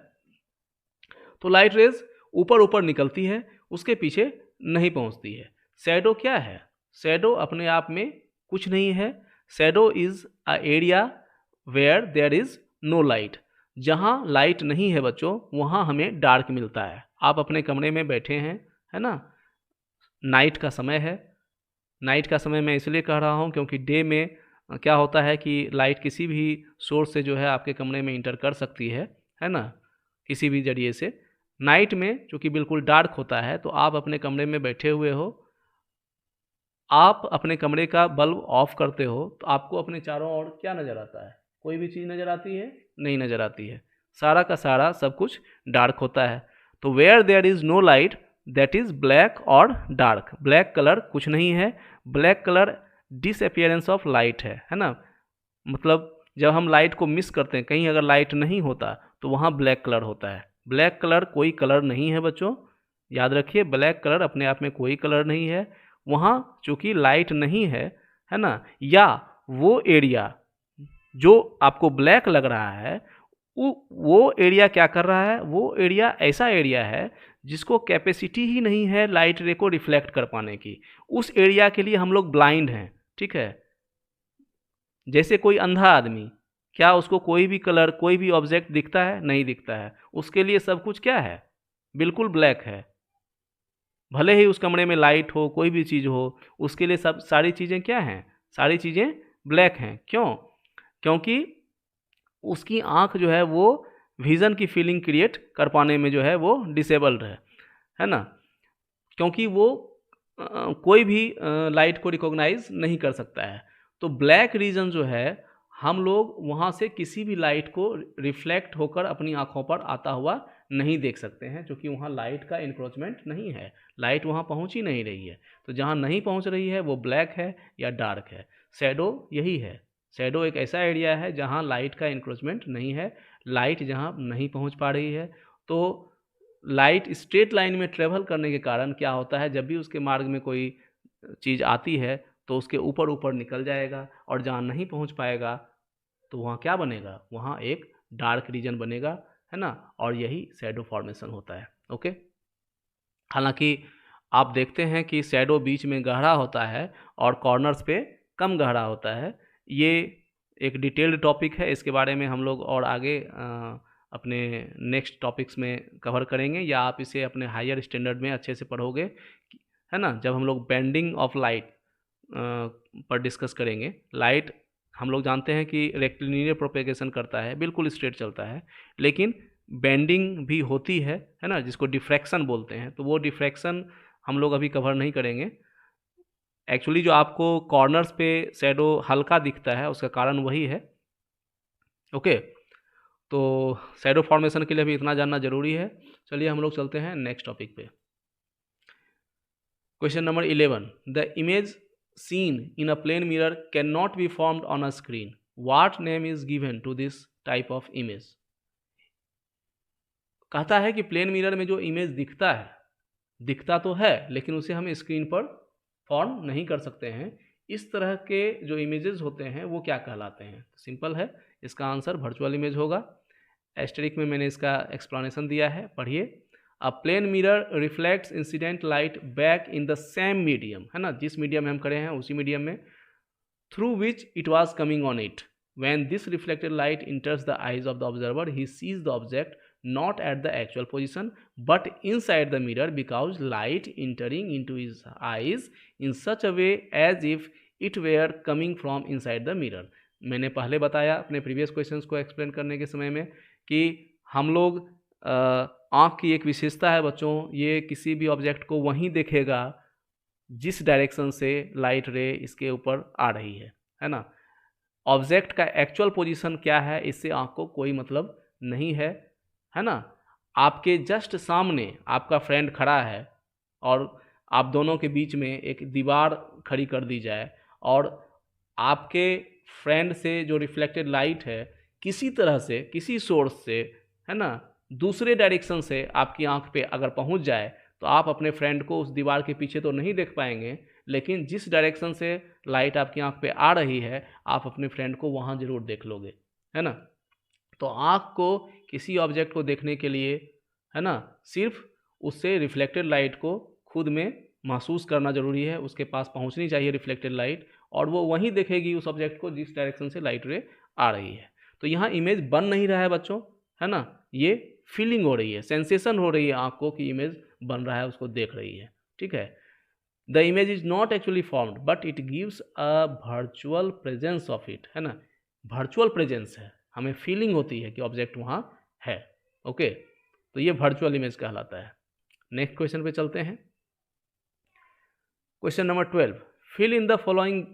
[SPEAKER 1] तो लाइट रेज ऊपर ऊपर निकलती है, उसके पीछे नहीं पहुंचती है। शैडो क्या है, शैडो अपने आप में कुछ नहीं है। Shadow is a area where there is no light. जहाँ लाइट नहीं है बच्चों, वहाँ हमें डार्क मिलता है। आप अपने कमरे में बैठे हैं, है ना, नाइट का समय है। नाइट का समय मैं इसलिए कह रहा हूँ क्योंकि डे में क्या होता है कि लाइट किसी भी सोर्स से जो है आपके कमरे में इंटर कर सकती है ना, किसी भी जरिए से। नाइट में चूँकि बिल्कुल डार्क होता है, तो आप अपने कमरे में बैठे हुए हो, आप अपने कमरे का बल्ब ऑफ करते हो, तो आपको अपने चारों ओर क्या नज़र आता है, कोई भी चीज़ नज़र आती है, नहीं नज़र आती है, सारा का सारा सब कुछ डार्क होता है। तो where there is no light that is black और डार्क। ब्लैक कलर कुछ नहीं है, black colour disappearance of light है ना। मतलब जब हम लाइट को मिस करते हैं, कहीं अगर लाइट नहीं होता तो वहाँ ब्लैक कलर होता है। ब्लैक कलर कोई कलर नहीं है बच्चों, याद रखिए, ब्लैक कलर अपने आप में कोई कलर नहीं है। वहाँ चूँकि लाइट नहीं है ना, या वो एरिया जो आपको ब्लैक लग रहा है वो एरिया क्या कर रहा है, वो एरिया ऐसा एरिया है जिसको कैपेसिटी ही नहीं है लाइट रे को रिफ्लेक्ट कर पाने की। उस एरिया के लिए हम लोग ब्लाइंड हैं, ठीक है। जैसे कोई अंधा आदमी, क्या उसको कोई भी कलर, कोई भी ऑब्जेक्ट दिखता है, नहीं दिखता है। उसके लिए सब कुछ क्या है, बिल्कुल ब्लैक है। भले ही उस कमरे में लाइट हो, कोई भी चीज़ हो, उसके लिए सब सारी चीज़ें क्या हैं, सारी चीज़ें ब्लैक हैं। क्यों? क्योंकि उसकी आँख जो है वो विज़न की फीलिंग क्रिएट कर पाने में जो है वो डिसेबल्ड है ना। क्योंकि वो कोई भी लाइट को रिकॉग्नाइज नहीं कर सकता है। तो ब्लैक रीजन जो है, हम लोग वहाँ से किसी भी लाइट को रिफ्लेक्ट होकर अपनी आँखों पर आता हुआ नहीं देख सकते हैं, क्योंकि वहाँ लाइट का इंक्रोचमेंट नहीं है, लाइट वहाँ पहुँच ही नहीं रही है। तो जहाँ नहीं पहुँच रही है वो ब्लैक है या डार्क है। शैडो यही है, शैडो एक ऐसा एरिया है जहाँ लाइट का इंक्रोचमेंट नहीं है, लाइट जहाँ नहीं पहुँच पा रही है। तो लाइट स्ट्रेट लाइन में ट्रेवल करने के कारण क्या होता है, जब भी उसके मार्ग में कोई चीज़ आती है तो उसके ऊपर ऊपर निकल जाएगा, और जहाँ नहीं पहुँच पाएगा तो वहाँ क्या बनेगा, वहाँ एक डार्क रीजन बनेगा, है ना। और यही शैडो फॉर्मेशन होता है। ओके, हालांकि आप देखते हैं कि शैडो बीच में गहरा होता है और कॉर्नर्स पे कम गहरा होता है। ये एक डिटेल्ड टॉपिक है, इसके बारे में हम लोग और आगे अपने नेक्स्ट टॉपिक्स में कवर करेंगे, या आप इसे अपने हायर स्टैंडर्ड में अच्छे से पढ़ोगे, है ना, जब हम लोग बेंडिंग ऑफ लाइट पर डिस्कस करेंगे। लाइट हम लोग जानते हैं कि रेक्टिलिनियर प्रोपेगेशन करता है, बिल्कुल स्ट्रेट चलता है, लेकिन बेंडिंग भी होती है ना, जिसको डिफ्रैक्शन बोलते हैं। तो वो डिफ्रैक्शन हम लोग अभी कवर नहीं करेंगे। एक्चुअली जो आपको कॉर्नर्स पे शैडो हल्का दिखता है, उसका कारण वही है। ओके, तो शैडो फॉर्मेशन के लिए भी इतना जानना जरूरी है। चलिए हम लोग चलते हैं नेक्स्ट टॉपिक पे। Question number 11, the image seen in a plane mirror cannot be formed on a screen. What name is given to this type of image? कहता है कि प्लेन मिरर में जो इमेज दिखता तो है, लेकिन उसे हम स्क्रीन पर फॉर्म नहीं कर सकते हैं। इस तरह के जो इमेजेस होते हैं वो क्या कहलाते हैं? सिंपल है, इसका आंसर वर्चुअल इमेज होगा। एस्टेरिक में मैंने इसका एक्सप्लेनेशन दिया है, पढ़िए। A plane mirror reflects incident light back in the same medium, है ना, जिस मीडियम में हम खड़े हैं उसी मीडियम में, through which it was coming on it. When this reflected light enters the eyes of the observer, he sees the object not at the actual position but inside the mirror, because light entering into his eyes in such a way as if it were coming from inside the mirror. मैंने पहले बताया अपने प्रीवियस क्वेश्चंस को एक्सप्लेन करने के समय में कि हम लोग आँख की एक विशेषता है बच्चों, ये किसी भी ऑब्जेक्ट को वहीं देखेगा जिस डायरेक्शन से लाइट रे इसके ऊपर आ रही है ना। ऑब्जेक्ट का एक्चुअल पोजीशन क्या है इससे आँख को कोई मतलब नहीं है ना। आपके जस्ट सामने आपका फ्रेंड खड़ा है और आप दोनों के बीच में एक दीवार खड़ी कर दी जाए, और आपके फ्रेंड से जो रिफ्लेक्टेड लाइट है किसी तरह से, किसी सोर्स से, है ना, दूसरे डायरेक्शन से आपकी आँख पे अगर पहुंच जाए, तो आप अपने फ्रेंड को उस दीवार के पीछे तो नहीं देख पाएंगे, लेकिन जिस डायरेक्शन से लाइट आपकी आंख पे आ रही है आप अपने फ्रेंड को वहाँ ज़रूर देख लोगे, है ना। तो आंख को किसी ऑब्जेक्ट को देखने के लिए, है ना, सिर्फ उससे रिफ्लेक्टेड लाइट को खुद में महसूस करना ज़रूरी है, उसके पास पहुँचनी चाहिए रिफ्लेक्टेड लाइट, और वो वहीं देखेगी उस ऑब्जेक्ट को जिस डायरेक्शन से लाइट रे आ रही है। तो यहाँ इमेज बन नहीं रहा है बच्चों, है ना, ये फीलिंग हो रही है, सेंसेशन हो रही है आँख को कि इमेज बन रहा है, उसको देख रही है, ठीक है। The image is not actually formed but it gives a virtual presence of it, है ना, वर्चुअल प्रेजेंस है, हमें फीलिंग होती है कि ऑब्जेक्ट वहाँ है। ओके, तो ये वर्चुअल इमेज कहलाता है। नेक्स्ट क्वेश्चन पे चलते हैं। Question number 12, fill in the following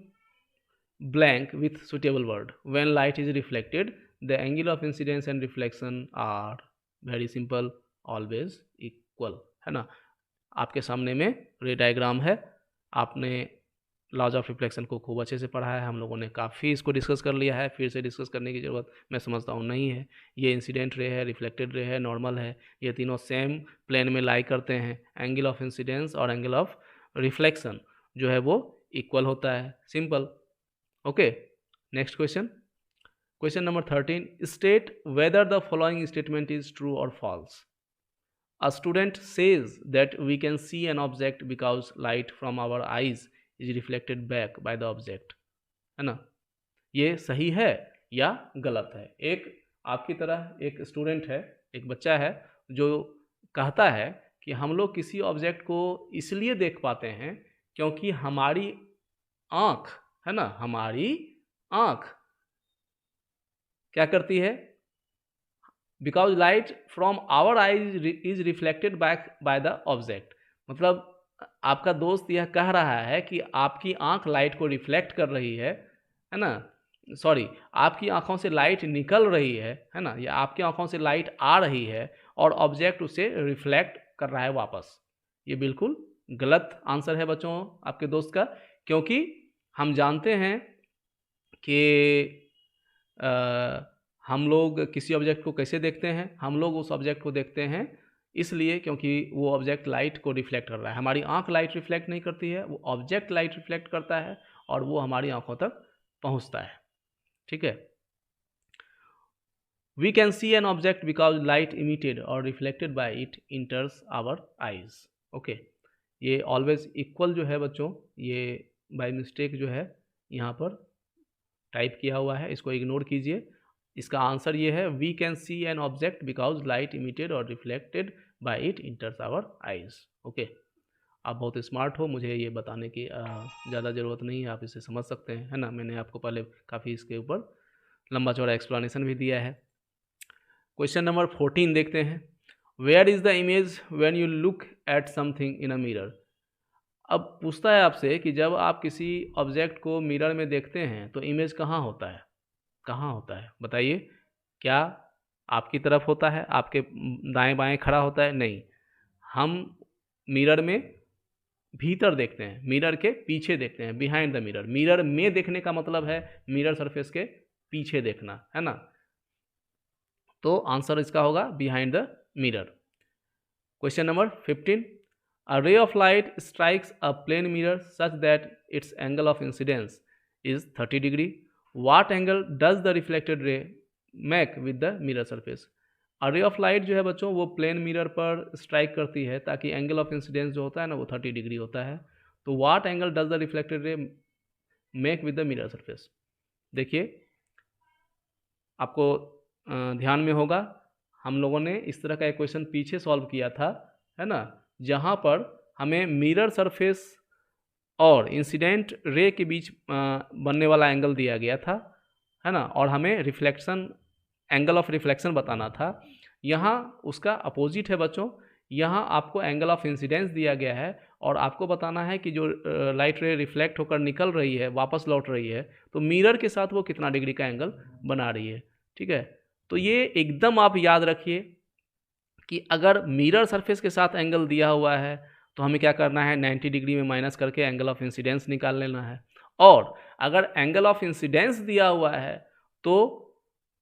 [SPEAKER 1] blank with suitable word. When light is reflected, the angle of incidence and reflection are very simple, always equal, है ना। आपके सामने में रे डायग्राम है, आपने लॉज ऑफ रिफ्लेक्शन को खूब अच्छे से पढ़ा है, हम लोगों ने काफ़ी इसको डिस्कस कर लिया है, फिर से डिस्कस करने की ज़रूरत मैं समझता हूँ नहीं है। ये इंसिडेंट रे है, रिफ्लेक्टेड रे है, नॉर्मल है, ये तीनों सेम प्लेन में लाई करते हैं। एंगल ऑफ इंसिडेंस और एंगल ऑफ रिफ्लेक्शन जो है वो इक्वल होता है, simple. Okay, next question, question number 13, state whether the following statement is true और false. A student says that we can see an object because light from our eyes is reflected back by the object, है ना। ये सही है या गलत है? एक आपकी तरह एक स्टूडेंट है, एक बच्चा है जो कहता है कि हम लोग किसी ऑब्जेक्ट को इसलिए देख पाते हैं क्योंकि हमारी आँख, है ना, हमारी आँख क्या करती है, because light from our eyes is reflected back by the object. मतलब आपका दोस्त यह कह रहा है कि आपकी आंख लाइट को रिफ्लेक्ट कर रही है ना, सॉरी, आपकी आंखों से लाइट निकल रही है ना, या आपकी आंखों से लाइट आ रही है और ऑब्जेक्ट उसे रिफ्लेक्ट कर रहा है वापस। ये बिल्कुल गलत आंसर है बच्चों आपके दोस्त का, क्योंकि हम जानते हैं कि हम लोग किसी ऑब्जेक्ट को कैसे देखते हैं, हम लोग उस ऑब्जेक्ट को देखते हैं इसलिए क्योंकि वो ऑब्जेक्ट लाइट को रिफ्लेक्ट कर रहा है। हमारी आंख लाइट रिफ्लेक्ट नहीं करती है, वो ऑब्जेक्ट लाइट रिफ्लेक्ट करता है और वो हमारी आंखों तक पहुंचता है। ठीक है, we can see an object because light emitted और reflected by it enters our eyes. Okay, ये ऑलवेज इक्वल जो है बच्चों, ये बाय मिस्टेक जो है यहाँ पर टाइप किया हुआ है, इसको इग्नोर कीजिए। इसका आंसर ये है, we can see an object because light emitted और reflected by it enters our eyes. Okay, आप बहुत स्मार्ट हो, मुझे ये बताने की ज़्यादा ज़रूरत नहीं है, आप इसे समझ सकते हैं, है ना। मैंने आपको पहले काफ़ी इसके ऊपर लंबा चौड़ा एक्सप्लेनेशन भी दिया है। क्वेश्चन नंबर 14 देखते हैं, where is the image when you look at something in a mirror. अब पूछता है आपसे कि जब आप किसी ऑब्जेक्ट को मिरर में देखते हैं तो इमेज कहाँ होता है, कहाँ होता है बताइए। क्या आपकी तरफ होता है, आपके दाएं बाएं खड़ा होता है? नहीं, हम मिरर में भीतर देखते हैं, मिरर के पीछे देखते हैं, बिहाइंड द मिरर। मिरर में देखने का मतलब है मिरर सरफेस के पीछे देखना, है ना। तो आंसर इसका होगा behind the mirror. Question number 15, a ray of light strikes a plane mirror such that its angle of incidence is 30 degree. What angle does the reflected ray make with the mirror surface? A ray of light जो है बच्चों वो प्लेन मिरर पर स्ट्राइक करती है ताकि एंगल ऑफ इंसिडेंस जो होता है ना वो 30 डिग्री होता है। तो what angle does the reflected ray make with the mirror surface. देखिए आपको ध्यान में होगा, हम लोगों ने इस तरह का एक क्वेश्चन पीछे सॉल्व किया था, है ना, जहाँ पर हमें मिरर सरफेस और इंसिडेंट रे के बीच बनने वाला एंगल दिया गया था, है ना, और हमें रिफ्लेक्शन एंगल ऑफ रिफ्लेक्शन बताना था। यहाँ उसका अपोजिट है बच्चों, यहाँ आपको एंगल ऑफ इंसिडेंस दिया गया है और आपको बताना है कि जो लाइट रे रिफ्लेक्ट होकर निकल रही है वापस लौट रही है तो मिरर के साथ वो कितना डिग्री का एंगल बना रही है। ठीक है, तो ये एकदम आप याद रखिए कि अगर मिरर सरफेस के साथ एंगल दिया हुआ है तो हमें क्या करना है, 90 डिग्री में माइनस करके एंगल ऑफ इंसिडेंस निकाल लेना है। और अगर एंगल ऑफ इंसिडेंस दिया हुआ है तो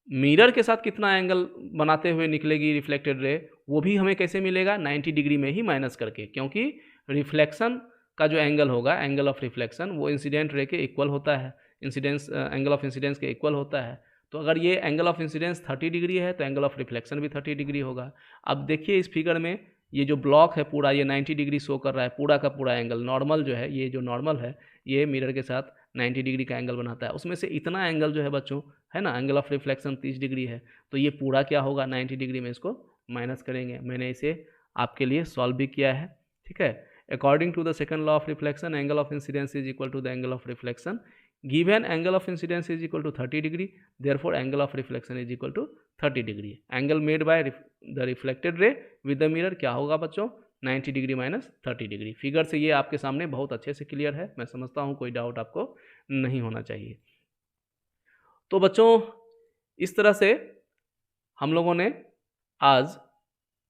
[SPEAKER 1] मिरर के साथ कितना एंगल बनाते हुए निकलेगी रिफ्लेक्टेड रे, वो भी हमें कैसे मिलेगा, 90 डिग्री में ही माइनस करके, क्योंकि रिफ्लेक्शन का जो एंगल होगा, एंगल ऑफ रिफ्लेक्शन, वो इंसिडेंट रे के इक्वल होता है, इंसिडेंस एंगल ऑफ इंसिडेंस के इक्वल होता है। तो अगर ये एंगल ऑफ इंसिडेंस 30 डिग्री है तो एंगल ऑफ रिफ्लेक्शन भी 30 डिग्री होगा। अब देखिए इस फिगर में ये जो ब्लॉक है पूरा ये 90 डिग्री शो कर रहा है, पूरा का पूरा एंगल नॉर्मल जो है, ये जो नॉर्मल है ये मिरर के साथ 90 डिग्री का एंगल बनाता है। उसमें से इतना एंगल जो है बच्चों, है ना, एंगल ऑफ रिफ्लेक्शन 30 डिग्री है, तो ये पूरा क्या होगा, 90 डिग्री में इसको माइनस करेंगे। मैंने इसे आपके लिए सॉल्व भी किया है। ठीक है, according to the second law of reflection angle of incidence is equal to the angle of reflection, given angle of incidence is equal to 30 degree, therefore angle of reflection is equal to 30 degree. Angle made by the reflected ray with the mirror क्या होगा बच्चों, 90 डिग्री माइनस 30 डिग्री। फिगर से ये आपके सामने बहुत अच्छे से क्लियर है, मैं समझता हूँ कोई डाउट आपको नहीं होना चाहिए। तो बच्चों इस तरह से हम लोगों ने आज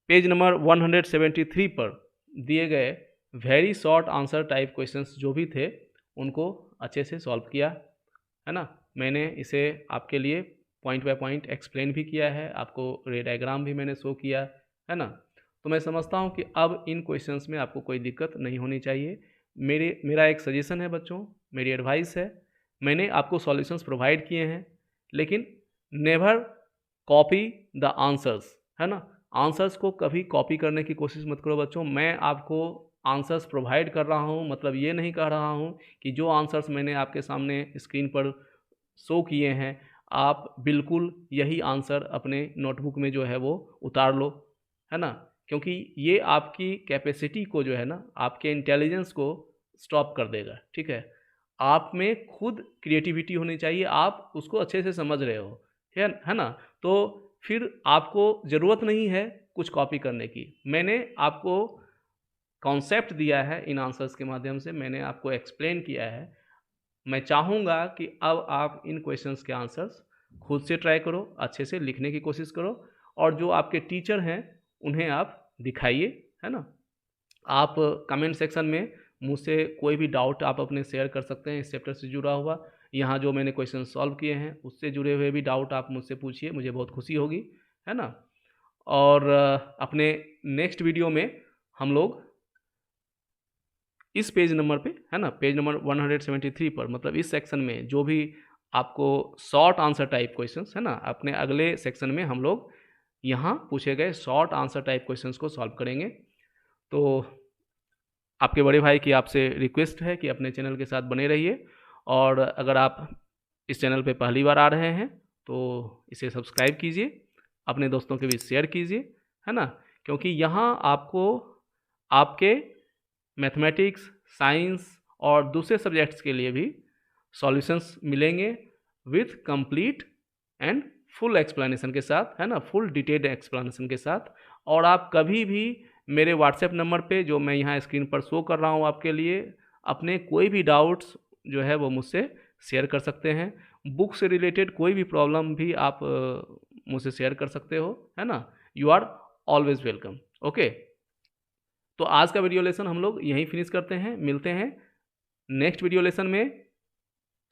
[SPEAKER 1] पेज नंबर 173 पर दिए गए very short answer type questions जो भी थे उनको अच्छे से सॉल्व किया, है ना। मैंने इसे आपके लिए पॉइंट बाय पॉइंट एक्सप्लेन भी किया है, आपको रे डायग्राम भी मैंने शो किया, है ना। तो मैं समझता हूँ कि अब इन क्वेश्चंस में आपको कोई दिक्कत नहीं होनी चाहिए। मेरा एक सजेशन है बच्चों, मेरी एडवाइस है, मैंने आपको सॉल्यूशंस प्रोवाइड किए हैं, लेकिन नेवर कॉपी द आंसर्स, है ना। आंसर्स को कभी कॉपी करने की कोशिश मत करो बच्चों। मैं आपको आंसर्स प्रोवाइड कर रहा हूँ, मतलब ये नहीं कह रहा हूँ कि जो आंसर्स मैंने आपके सामने स्क्रीन पर शो किए हैं आप बिल्कुल यही आंसर अपने नोटबुक में जो है वो उतार लो, है ना, क्योंकि ये आपकी कैपेसिटी को जो है ना, आपके इंटेलिजेंस को स्टॉप कर देगा। ठीक है, आप में खुद क्रिएटिविटी होनी चाहिए, आप उसको अच्छे से समझ रहे हो, है ना, तो फिर आपको ज़रूरत नहीं है कुछ कॉपी करने की। मैंने आपको कॉन्सेप्ट दिया है इन आंसर्स के माध्यम से, मैंने आपको एक्सप्लेन किया है। मैं चाहूँगा कि अब आप इन क्वेश्चंस के आंसर्स खुद से ट्राई करो, अच्छे से लिखने की कोशिश करो, और जो आपके टीचर हैं उन्हें आप दिखाइए, है ना। आप कमेंट सेक्शन में मुझसे कोई भी डाउट आप अपने शेयर कर सकते हैं इस चैप्टर से जुड़ा हुआ। यहाँ जो मैंने क्वेश्चन सॉल्व किए हैं उससे जुड़े हुए भी डाउट आप मुझसे पूछिए, मुझे बहुत खुशी होगी, है ना। और अपने नेक्स्ट वीडियो में हम लोग इस पेज नंबर पे, है ना, पेज नंबर 173 पर, मतलब इस सेक्शन में जो भी आपको शॉर्ट आंसर टाइप क्वेश्चंस, है ना, अपने अगले सेक्शन में हम लोग यहाँ पूछे गए शॉर्ट आंसर टाइप क्वेश्चंस को सॉल्व करेंगे। तो आपके बड़े भाई की आपसे रिक्वेस्ट है कि अपने चैनल के साथ बने रहिए, और अगर आप इस चैनल पे पहली बार आ रहे हैं तो इसे सब्सक्राइब कीजिए, अपने दोस्तों के बीच शेयर कीजिए, है ना, क्योंकि यहाँ आपको आपके मैथमेटिक्स, साइंस और दूसरे सब्जेक्ट्स के लिए भी सॉल्यूशंस मिलेंगे with complete and full explanation के साथ, है ना, फुल डिटेल्ड एक्सप्लेनेशन के साथ। और आप कभी भी मेरे व्हाट्सएप नंबर पे जो मैं यहाँ स्क्रीन पर शो कर रहा हूँ आपके लिए, अपने कोई भी डाउट्स जो है वो मुझसे शेयर कर सकते हैं। बुक से रिलेटेड कोई भी प्रॉब्लम भी आप मुझसे शेयर कर सकते हो, है ना। You are always welcome. Okay, तो आज का वीडियो लेसन हम लोग यहीं फिनिश करते हैं। मिलते हैं नेक्स्ट वीडियो लेसन में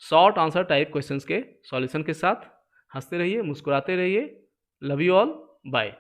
[SPEAKER 1] शॉर्ट आंसर टाइप क्वेश्चंस के सॉल्यूशन के साथ। हंसते रहिए, मुस्कुराते रहिए। Love you all, bye.